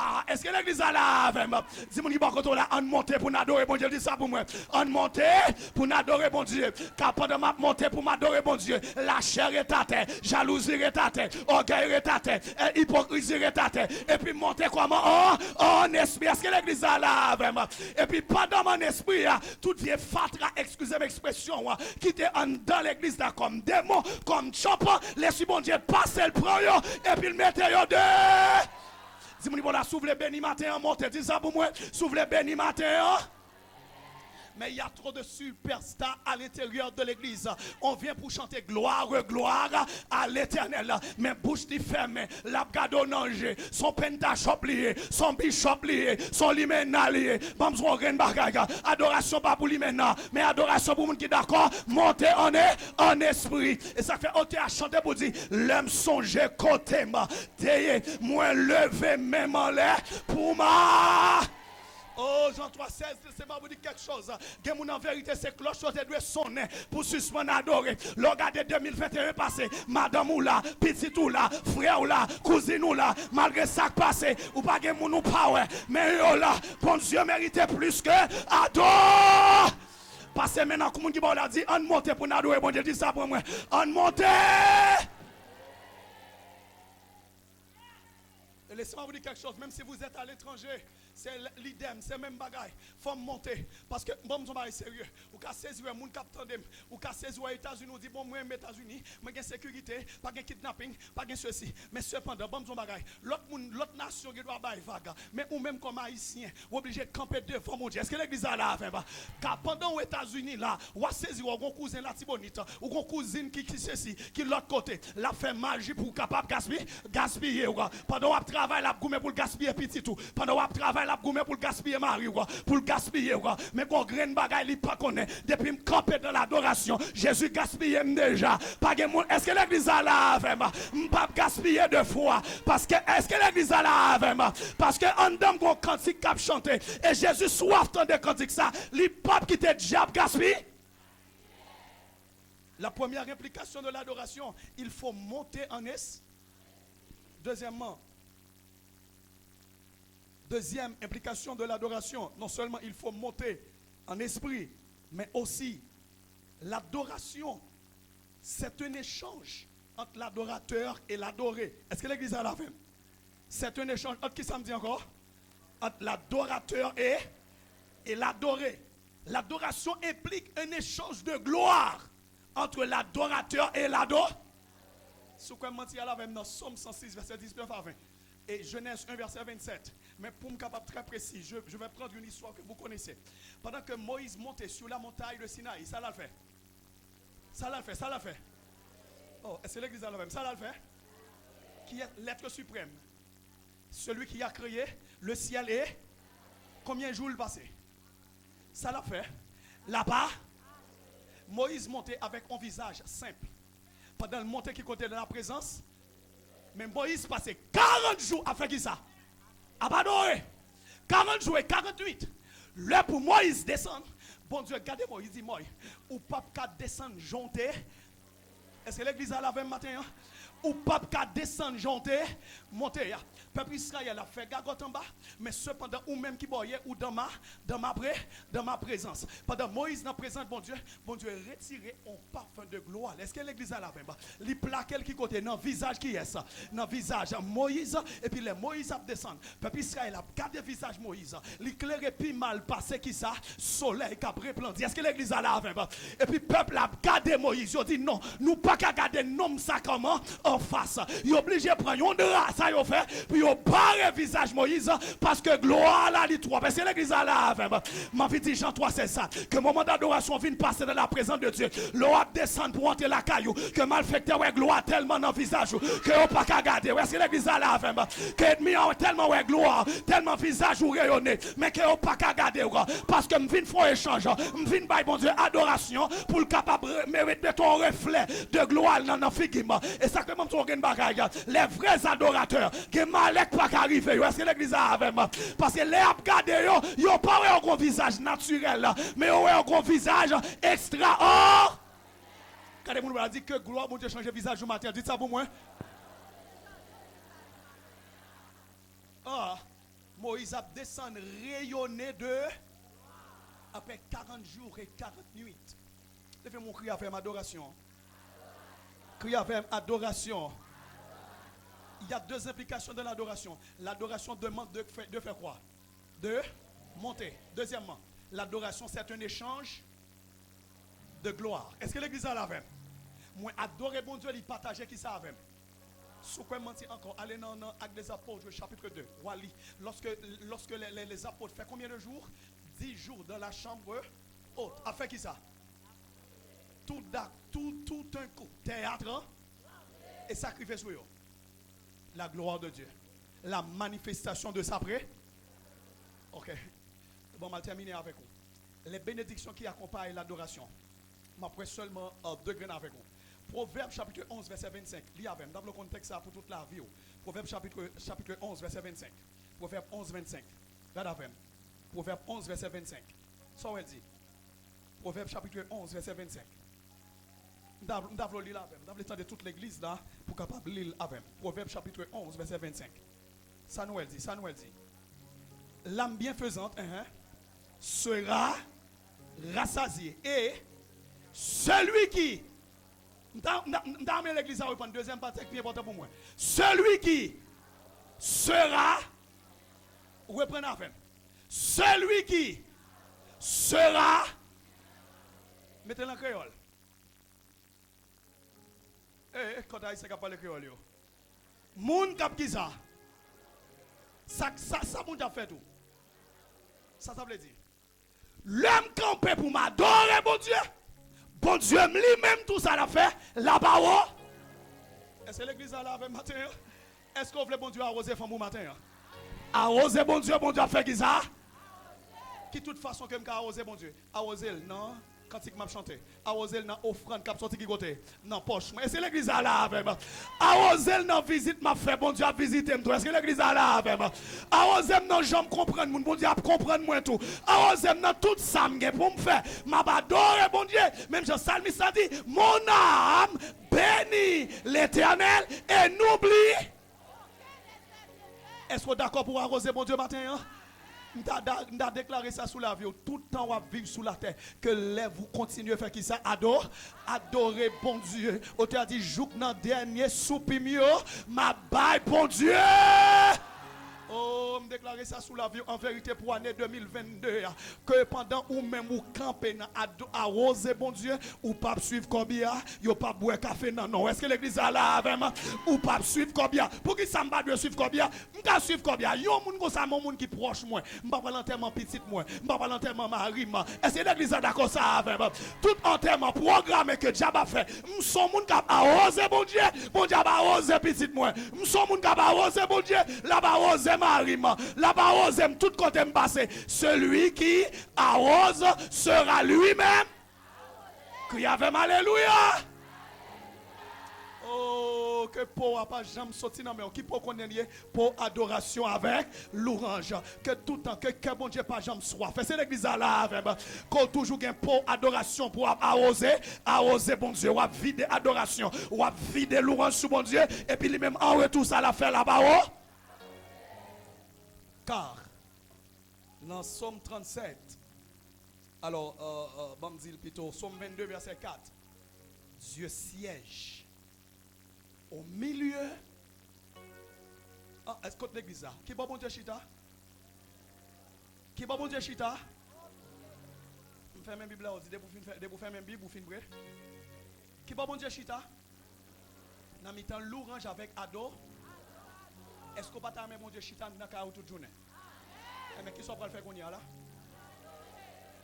Ah, est-ce que l'église a la même? Dis-moi, quand on a en monté pour adorer bon Dieu, dis ça pour moi. En monté pour adorer bon Dieu. Car pendant ma montée pour m'adorer bon Dieu, la chair est à terre, jalousie est à terre, orgueil est à terre, hypocrisie est à terre. Et puis monter comment? En esprit. Est-ce que l'église a la même? Et puis pendant mon esprit, tout vieille fatra, excusez l'expression, qui était dans l'église là comme démon, comme champion, laissez bon Dieu passer le premier et puis le mettre de. Dis-moi, là, s'ouvre les bénis matin, monte. Dis ça pour moi. S'ouvre les bénis matin. Mais il y a trop de superstars à l'intérieur de l'église. On vient pour chanter gloire, gloire à l'éternel. Mais bouche dit fermée, l'abgado nangé, son pentachop lié, son bishop lié, son limena lié. Bamzon ren bagaga. Adoration pas pour limena, mais adoration pour moun qui d'accord. Monter en esprit. Et ça fait ôter à chanter pour dire, l'homme songe côté ma. Teye, moi lever même en l'air pour ma. Oh, Jean 3,16, laissez-moi vous dire quelque chose. En vérité, ces cloches doivent sonner pour suspendre adorer. Regardez 2021 passé, madame ou là, petit ou là, frère ou là, cousine ou là, malgré ça passé, ou pas de moun ou pas, mais là, bon Dieu méritait plus que adore. Passez maintenant, comme on dit, on dit, on monte pour adorer, bon Dieu dit ça pour moi, on monte. Et laissez-moi vous dire quelque chose, même si vous êtes à l'étranger, c'est l'idem, c'est même bagaille. Il faut monter. Parce que, bon, je suis sérieux. Ou qu'à saisir un monde captant dem, ou qu'à saisir aux États-Unis, on dit, bon, moi, aux États-Unis, moi, j'ai sécurité, pas de kidnapping, pas de ceci. Mais cependant, bon, je bagaille. L'autre nation qui doit bailler vague. Mais ou même comme haïtien, vous obligé de camper devant mon Dieu. Est-ce que l'église a là, car pendant aux États-Unis, là, ou à saisir, ou un cousin là, Tibonite, ou un cousine qui ceci, qui l'autre côté, là, fait magie pour capable gaspiller, pendant qu'on travaille, là, pour le gaspiller petit tout. Pendant qu'on travaille, la goumé pour gaspiller Marie pour le gaspiller mais qu'on graine bagaille li pas connaît depuis me camper dans l'adoration Jésus gaspille déjà pas de monde est-ce que l'église a là vraiment pas gaspiller deux fois parce que est-ce que l'église a là vraiment parce que en dame gon cantique cap chanter et Jésus soif tant de cantique ça li pas quitter diable gaspille. La première implication de l'adoration, il faut monter en es. Deuxième implication de l'adoration, non seulement il faut monter en esprit, mais aussi l'adoration, c'est un échange entre l'adorateur et l'adoré. Est-ce que l'église a la même? C'est un échange entre qui ça me dit encore? Entre l'adorateur et l'adoré. L'adoration implique un échange de gloire entre l'adorateur et l'adoré. Ce qu'on m'a dit à la même dans Somme 106, verset 19 à 20. Et Genèse 1, verset 27. Mais pour me capable très précis, je vais prendre une histoire que vous connaissez. Pendant que Moïse montait sur la montagne de Sinaï, ça l'a fait. Ça l'a fait. Oh, est-ce que l'église a la même? Ça l'a fait. Qui est l'être suprême? Celui qui a créé le ciel et combien de jours le passé? Ça l'a fait. Là-bas, Moïse montait avec un visage simple. Pendant le monter qui comptait de la présence, mais Moïse passait 40 jours à faire qui ça? À adorer. 40 jours et 48. Là pour Moïse descendre. Bon Dieu, regardez Moïse, dit Moïse, ou pas descendre jonter. Est-ce que l'église a la même matin? ou pas qu'à descendre, monter. Peuple Israël a fait gagote en bas, mais cependant, ou même qui voyait, ou dans ma présence. Pendant Moïse dans la présence de bon Dieu retiré un parfum de gloire. Est-ce que l'église a la même? Les plaques qui côté, dans le visage qui est ça? Dans le visage Moïse, et puis les Moïse a descendu. Peuple Israël a gardé le visage Moïse. L'éclair et puis mal passé qui ça? Soleil qui a réplendi. Est-ce que l'église a la même? Et puis peuple a gardé Moïse. Il dit non, nous pas qu'à garder nom sacrement en face. Il est obligé de prendre un drap, ça il fait, puis il barre le visage Moïse parce que gloire là, les trois. Parce que l'église a la même. Ma vie dit Jean 3, c'est ça. Que le moment d'adoration vient passer dans la présence de Dieu. L'eau descend pour entrer la caillou. Que malfecteur, ouais, gloire tellement dans le visage. Que on pas qu'à garder. Est-ce que l'église a la même? Que ennemi a tellement ouais, gloire, tellement visage ou rayonné. Mais que on pas qu'à garder. Parce que m'vin font échange. M'vin bail bon Dieu adoration pour le capable mériter ton reflet de gloire dans le figure. Et ça que même ton bagaille. Les vrais adorateurs. Que Malek pas qu'arriver. Est-ce que l'église a la même? Parce que les abgadé yo pas un gros visage naturel. Mais yo un gros visage extra. Oh! Quand les gens disent que gloire, mon Dieu, change de visage au matin, dites ça pour moi. Ah, Moïse a descendu rayonné de après 40 jours et 40 nuits. Je fais mon cri avec adoration. Cri avec adoration. Il y a deux implications de l'adoration. L'adoration demande de faire quoi? De monter. Deuxièmement, l'adoration c'est un échange de gloire. Est-ce que l'église a la même? Moi, adorer bon Dieu, il partageait qui ça avec. Sous quoi mentir encore? Allez dans Actes des Apôtres, chapitre 2. Wali. Lorsque les apôtres font combien de jours? 10 jours dans la chambre haute. A fait qui ça? Tout un coup. Théâtre hein? Et sacrifice sur eux. La gloire de Dieu. La manifestation de sa pré. Ok. Bon, on va terminer avec vous. Les bénédictions qui accompagnent l'adoration. Je vais seulement deux graines avec vous. Proverbe chapitre 11, verset 25. Lis avec dans le contexte pour toute la vie. Proverbe chapitre 11, verset 25. Proverbe 11, 25. Regarde avec. Proverbe 11, verset 25. Ça, on dit. Proverbe chapitre 11, verset 25. Nous avons lire avec. Nous avons le temps de toute l'église là pour capable lire avec. Proverbe chapitre 11, verset 25. Ça nous dit. L'âme bienfaisante sera rassasiée. Et celui qui dans l'église, on prendre deuxième partie qui est important pour moi. Celui qui sera, reprenez avec. Celui qui sera, mettez-le en créole. Quand il a parlé créole, moun kap ki ça. Ça moun a fait tout. Ça veut dire. L'homme campé pour m'adorer, bon Dieu. Bon Dieu, lui-même tout ça l'a fait là-bas. Est-ce que l'église a lavé matin? Est-ce qu'on veut bon Dieu arroser femme matin? Arroser bon Dieu a fait qui ça? Qui toute façon que m'ka arroser bon Dieu? Arroser non quand il m'a chanté. Arroser dans offrande cap sorti qui côté? Dans poche. Est-ce que l'église a lavé? Arroser dans visite m'a fait bon Dieu a visiter moi. Est-ce que l'église a lavé? Arroser dans jambe comprendre mon bon Dieu a comprendre moi tout. Arroser dans tout ça m'gè pour me faire. M'a adorer bon Dieu. Même Jean Salmiste a dit mon âme bénit l'Éternel et n'oublie. Est-ce que vous êtes d'accord pour arroser bon Dieu matin? N'a déclaré ça sous la vie. Tout le temps, on va vivre sous la terre. Que vous continuez à faire qui ça? Adorer bon Dieu. On t'a dit, jouk dans dernier soupimio, ma baille bon Dieu. Oh, me déclarer ça sous la vie en vérité pour l'année 2022. Que pendant ou même ou camper arroser bon Dieu, ou pas suivre combien, ou pas boire café non. Est-ce que l'église a là vraiment? Ou pas suivre combien? Pour qui ça m'a de suivre combien? M'ka suivre combien? Yo moun ko ça mon moun qui proche moi. M'pa pas l'enterrement petit moi. M'pa pas l'enterrement mari moi. Est-ce que l'église a d'accord ça vraiment? Tout enterrement programmé que Dieu a fait. M'son moun qui arroser bon Dieu a arroser petit moi. M'son moun qui arroser bon Dieu, là arroser Marima, là-bas, osem tout côté me passer. Celui qui arrose sera lui-même. Criez avec alléluia. Oh. que pour pas jamais sortir dans mais qui pour qu'on ait pour adoration avec l'orange que tout temps que bon Dieu pas jamais soif. C'est l'église là avec qu'on toujours gain pour adoration pour arroser bon Dieu, ou vider adoration, ou vider l'orange sur bon Dieu et puis lui même en retour ça la fait là-bas. Oh? Car dans Somme 37 alors bon dit plutôt Somme 22 verset 4 Dieu siège au milieu. Est-ce que l'église là? Qui va bon Dieu chita? Qui va bon Dieu chita? Je fais même Bible là, de vous faire même Bible, vous finissez. Qui va bon Dieu chita? Dans mi temps l'orange avec ado. Est-ce qu'on va t'amener bon Dieu chita dans la toute journée? Mais qui sont pas le faire qu'on y a là?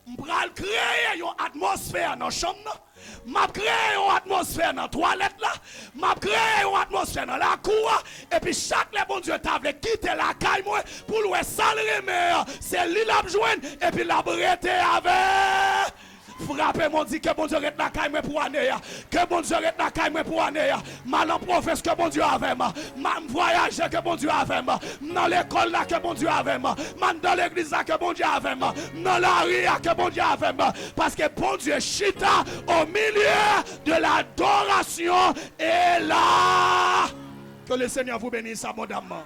M'pral créer une atmosphère dans la chambre, m'a créer une atmosphère dans la toilette là, m'a créer une atmosphère dans la cour et puis chaque le bon Dieu t'a quitter la caille moi pour louer salarié mais c'est lui la joindre et puis la brete avec frappez mon dit que bon Dieu reste la caille moi pour année que bon Dieu reste la caille moi pour année mal en professe que bon Dieu avait moi voyage que bon Dieu avait moi dans l'école là que bon Dieu avait moi dans l'église là que bon Dieu avait moi dans la rue que bon Dieu avait moi parce que bon Dieu chita au milieu de l'adoration et là que le Seigneur vous bénisse abondamment.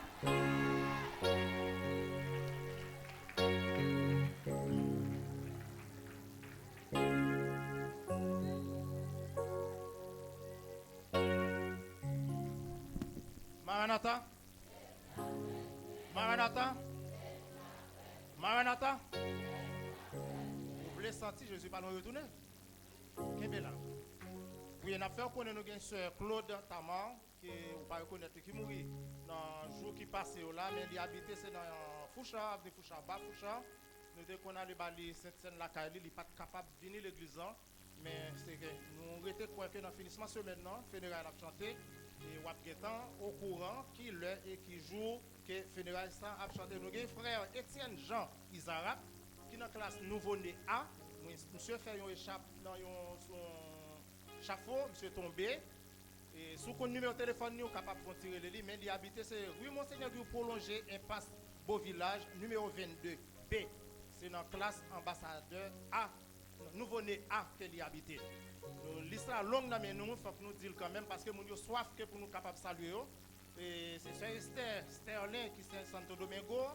Maranatha. Maranatha. Maranatha. Vous voulez sentir Jésus pas nous retourner? Qu'est-ce là? Oui, on a fait connaître nos sœur Claude Tamar qui on pas reconnaître qui mourit dans le jour qui passait là mais il habitait c'est dans Foucha, avenue Foucha, bas Foucha. Nous dès qu'on a le bali Sainte-Seine la Kaili, il pas capable de venir l'église mais c'est que nous était quoi que dans finissement semaine non, funérailles a chanté et wap getan au courant qui l'heure et qui jour que funérailles ça a chanté nous frère Étienne Jean Isaac qui dans classe nouveau-né A, monsieur fait une échappe dans son chapeau, monsieur tombé et sous le numéro de téléphone nous capable de tirer le lit mais il habite c'est rue Monseigneur du prolongé impasse Beau Village numéro 22 B. C'est dans classe ambassadeur A, nouveau-né A qu'elle y habite. L'histoire longue mais nous faut que nous dire quand même parce que nous avons soif que pour nous capables de saluer. Et c'est Sœur Esther Sterling qui est Santo Domingo,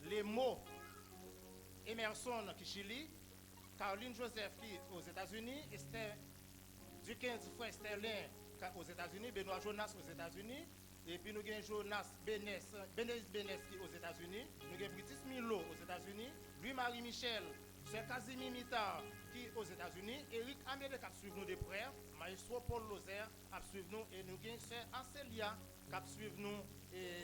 les mots Emerson qui Chili, Caroline Joseph qui aux États-Unis, Esther Duquesne frère Sterling aux États-Unis, Benoît Jonas aux États-Unis, et puis nous avons Jonas Benes qui aux États-Unis, nous avons Britis Milo aux États-Unis, Louis-Marie Michel, Sœur Casimir Mitard qui aux États-Unis, Eric Amédée qui suivre nous de près, Maestro Paul Lozer qui suivre nous et nous avons Sœur Ancelia qui suivre nous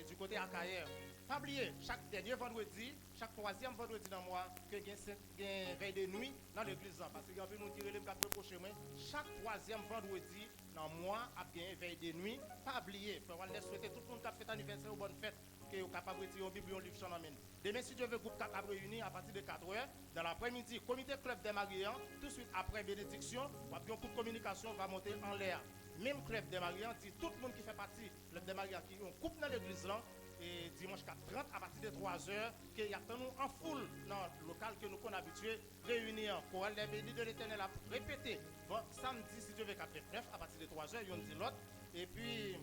du côté Akayer. Pas oublier, chaque dernier vendredi, chaque troisième vendredi dans le mois, que il y a une veille de nuit dans l'église. Parce que nous tirons les quatre prochains mois, chaque troisième vendredi dans le mois, il y a une veille de nuit. Pas oublier, on va souhaiter tout le monde qui a fait anniversaire ou bonne fête, qui est capable de retirer un Bible et un livre sans amène. Demain, si Dieu veut, groupe 4 à réunir à partir de 4 heures, dans l'après-midi, comité club des mariants, tout de suite après bénédiction, un coup de communication va monter en l'air. Même club des mariants, dit tout le monde qui fait partie club des mariants, qui ont coupe dans l'église là, et dimanche 4h30 à partir de 3h, qu'il y a nous en foule dans le local que nous sommes habitués réunir pour les bénis de l'éternel à répéter. Bon, samedi, si Dieu veut 4h29 à partir de 3h, il y a dit l'autre. Et puis,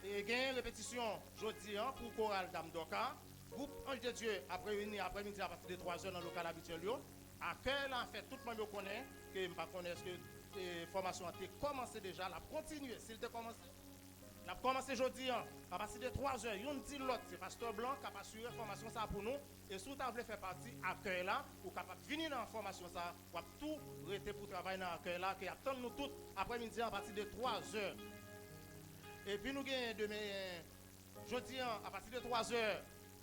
il y a une répétition jeudi pour chorale Dame d'Oka. Groupe Ange de Dieu après réunir après-midi à partir de 3h dans le local habituel. À cœur, en fait, tout le monde connaît, que je ne connais pas que la formation a commencé déjà, elle a continué. S'il a commencé. On a commencé aujourd'hui à partir de 3h. Il y a dit l'autre, c'est Pasteur Blanc qui a assuré la formation ça pour nous. Et si vous voulez faire partie accueil là, vous capable de venir dans la formation ça, vous tout rester pour travailler dans l'accueil là, qui attend nous tous après-midi à partir de 3h. Et puis nous avons demain, jeudi à partir de 3h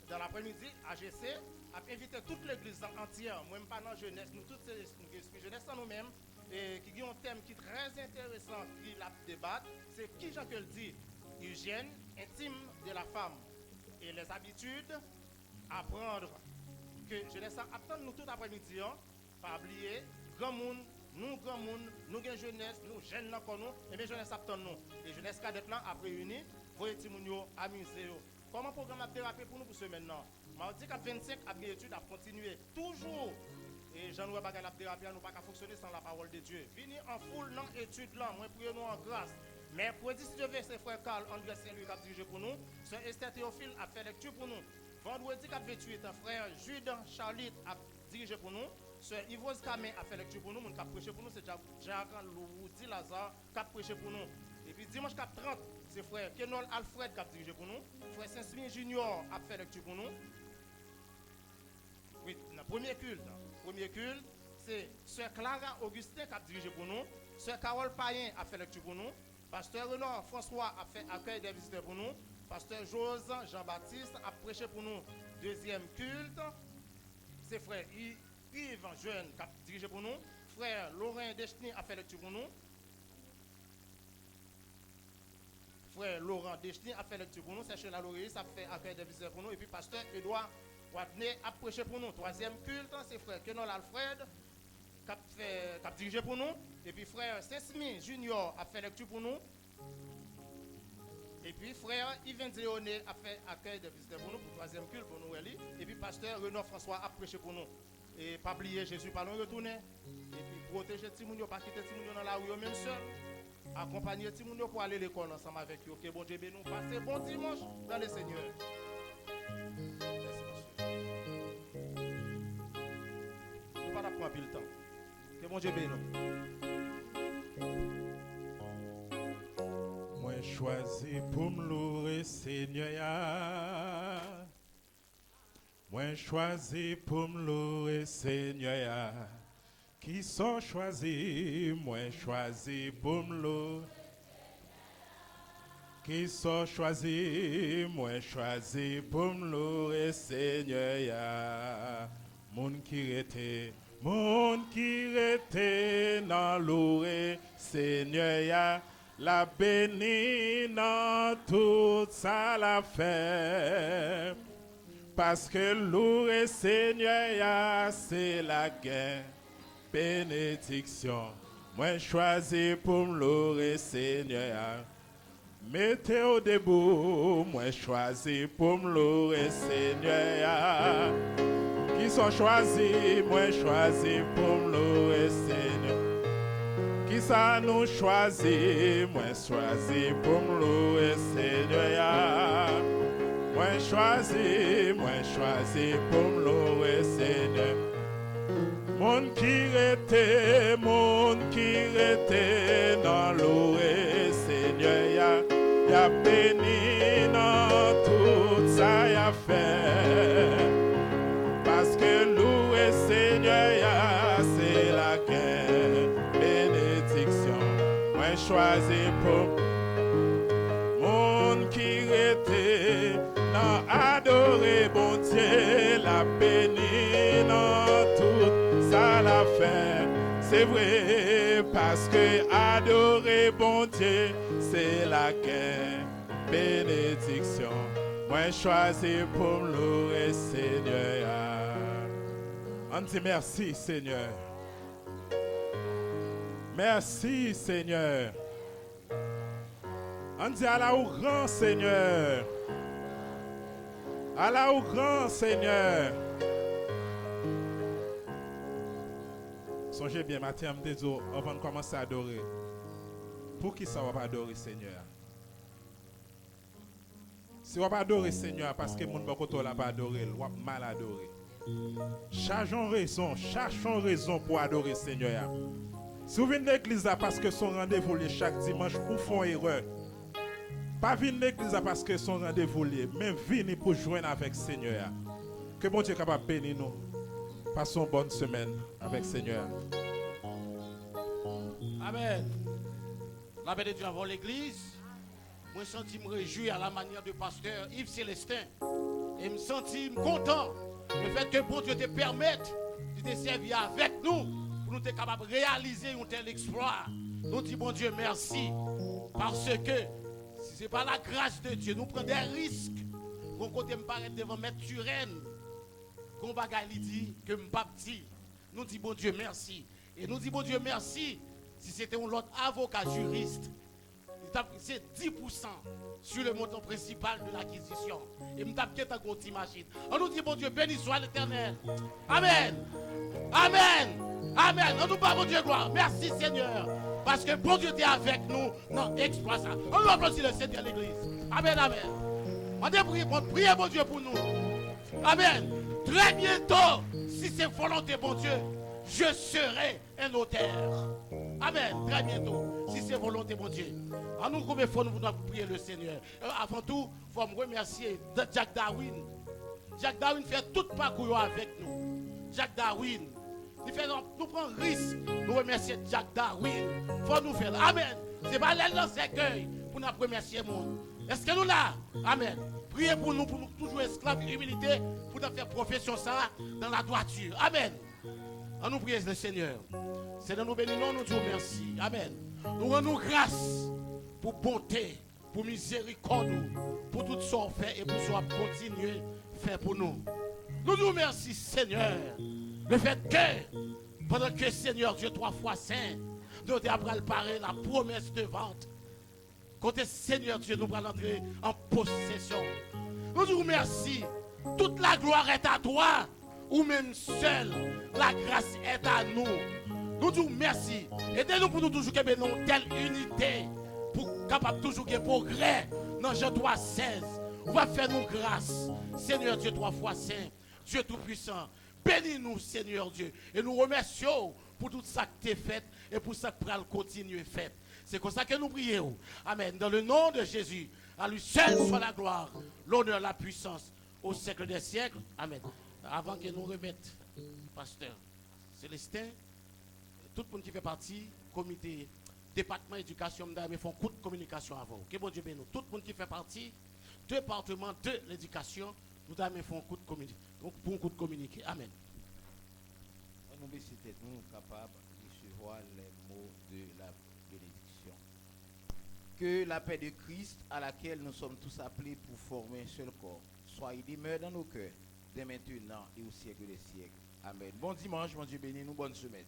dans l'après-midi, AGC a invité toute l'église entière, même pas dans la jeunesse, nous tous nous esprit jeunesse en nous-mêmes, et qui ont un thème qui est très intéressant, qui la débat, c'est qui Jean que le dit. Hygiène intime de la femme et les habitudes à prendre que je laisse attendre nous tout après-midi pas oublier grand monde nous grand monde, nous gen jeunesse, nous jeunes encore nous, et bien jeunesse attend nous. Et jeunesse cadette là après réuni, voyez ti moun yo amuser yo. Comment programme la thérapie pour nous pour ce maintenant? Mardi 25 a bien étude à continuer toujours. Et Jean-Louis Bagay la thérapie nous pas qu'à fonctionner sans la parole de Dieu. Venez en foule dans l'étude là, moi prions nous en grâce. Mais pour dire si Dieu veut, c'est frère Carl André Saint-Louis qui a dirigé pour nous, c'est Esther Théophile a fait lecture pour nous. Vendredi 28, frère Jude Charlotte a dirigé pour nous. Sœur Yvonne Camé a fait lecture pour nous. Mon qui a prêché pour nous, c'est Jacques Louroudi Lazare qui a prêché pour nous. Et puis dimanche 30, c'est frère Kenol Alfred qui a dirigé pour nous. Frère Saint-Smith Junior a fait lecture pour nous. Oui, dans le premier culte, c'est sœur Clara Augustin qui a dirigé pour nous. Sœur Carole Payen a fait lecture pour nous. Pasteur Renaud François a fait accueil des visiteurs pour nous. Pasteur Jose Jean-Baptiste a prêché pour nous. Deuxième culte, c'est frère Yves Jeune qui a dirigé pour nous. Frère Laurent Destiny a fait lecture pour nous. Frère Laurent Destiny a fait lecture pour nous. C'est Chela Loris a fait accueil des visiteurs pour nous. Et puis pasteur Edouard Wadney a prêché pour nous. Troisième culte, c'est frère Kenol Alfred qui a dirigé pour nous. Et puis frère Saint-Smith Junior a fait lecture pour nous. Et puis frère Yvain Léoné a fait accueil des visiteurs pour nous pour troisième culte pour nous. Et puis pasteur Renaud François a prêché pour nous. Et pas oublier Jésus pas nous retourner. Et puis protéger Timounio, pas quitter Timounio dans la rue même seul. Accompagner Timounio pour aller à l'école ensemble avec eux. Que bon Dieu bénisse nous. Passez bon dimanche dans le Seigneur. Merci monsieur. Nous pas prendre plus le temps. Que bon Dieu bénisse nous. Moi choisi pour me louer Seigneur. Moi choisi pour me louer Seigneur. Qui sont choisis, moi choisi pour me louer. Qui sont choisis, moi choisi pour me louer Seigneur. Moun qui était dans louer Seigneur. La béni dans tout ça la fait. Parce que louer Seigneur, c'est la guerre. Bénédiction. Moi choisi pour me louer Seigneur. Mettez au debout. Moi choisi pour me louer Seigneur. Qui sont choisis, moi choisi pour me louer Seigneur. Qui ça nous choisit, moi choisi pour me louer Seigneur. Moi choisi pour me louer Seigneur. Mon qui était dans louer Seigneur. Y'a béni dans tout ça y'a fait. Parce que louer Seigneur, c'est la guerre. Bénédiction, moi choisi pour mon qui était dans adorer bon Dieu, la béni dans tout ça la fait. C'est vrai parce que adorer bon Dieu, c'est la guerre. Bénédiction, moi choisi pour me louer Seigneur. On dit merci Seigneur. Merci Seigneur. On dit à la au grand Seigneur. À la au grand Seigneur. Songez bien, matin, je me dis, avant de commencer à adorer. Pour qui ça va pas adorer Seigneur? Si on va pas adorer Seigneur, parce que mon bokoto l'a pas adoré, on va mal adorer. Cherchons raison pour adorer Seigneur. Si vous venez à l'église parce que son rendez-vous est chaque dimanche, ou font erreur. Pas venir à l'église parce que son rendez-vous est, mais venir pour joindre avec Seigneur. Que mon Dieu est capable de bénir nous. Passons une bonne semaine avec Seigneur. Amen. La paix de Dieu avant l'église. Moi, je sens me réjouir à la manière de pasteur Yves Célestin. Et me sentis content le fait que bon Dieu te permette de te servir avec nous pour nous être capables de réaliser un tel exploit. Nous disons bon Dieu merci parce que si ce n'est pas la grâce de Dieu, nous prenons des risques. Qu'on côté me paraît devant mettre Turenne, qu'on bagaille dit que me pas petit. Nous disons bon Dieu merci. Et nous disons, bon Dieu, merci. Si c'était un autre avocat juriste, c'est 10% sur le montant principal de l'acquisition. Et nous avons un gros machine. On nous dit, bon Dieu, béni soit l'Éternel. Amen. Amen. Amen. On nous parle, bon Dieu, gloire. Merci Seigneur. Parce que bon Dieu est avec nous dans l'exploit. On nous applaudit le Seigneur de l'église. Amen, amen. On dit, priez, bon Dieu, pour nous. Amen. Très bientôt, si c'est volonté, bon Dieu, je serai un notaire. Amen. Très bientôt, si c'est volonté, mon Dieu. En nous, combien de fois nous voulons prier le Seigneur. Avant tout, il faut me remercier de Jack Darwin. Jack Darwin fait tout parcours avec nous. Jack Darwin. Nous prenons risque. Nous remercier Jack Darwin. Il faut nous faire. Amen. Ce n'est pas l'aile dans ses cueils pour nous remercier le monde. Est-ce que nous là? Amen. Priez pour nous toujours esclaves d'humilité, pour nous faire profession ça dans la droiture. Amen. En nous prier le Seigneur. Seigneur, nous bénissons, nous disons merci. Amen. Nous rendons grâce pour bonté, pour miséricorde, pour tout ce qu'on fait et pour ce qu'on continue à faire pour nous. Nous disons merci, Seigneur. Le fait que, pendant que Seigneur Dieu 3 fois saint, nous avons préparé la promesse de vente. Côté Seigneur Dieu, nous allons entrer en possession. Nous disons merci. Toute la gloire est à toi, ou même seul, la grâce est à nous. Nous disons merci. Aidez-nous pour nous toujours garder une telle unité, pour capable toujours de progrès dans Jean 3, 16. On va faire nous grâce. Seigneur Dieu 3 fois saint, Dieu tout-puissant. Bénis-nous, Seigneur Dieu. Et nous remercions pour tout ça que tu as fait et pour ça que tu vas continuer à faire. C'est comme ça que nous prions. Amen. Dans le nom de Jésus, à lui seul soit la gloire, l'honneur, la puissance au siècle des siècles. Amen. Avant que nous remettions, pasteur Célestin, tout le monde qui fait partie, comité, département éducation, nous font coup de communication avant. Que bon Dieu bénisse. Tout le monde qui fait partie, département de l'éducation, nous font coup de communication. Donc, pour un coup de communiquer. Amen. Nous sommes capables de recevoir les mots de la bénédiction. Que la paix de Christ, à laquelle nous sommes tous appelés pour former un seul corps, soit demeure dans nos cœurs, dès maintenant et au siècle des siècles. Amen. Bon dimanche, mon Dieu béni nous, bonne semaine.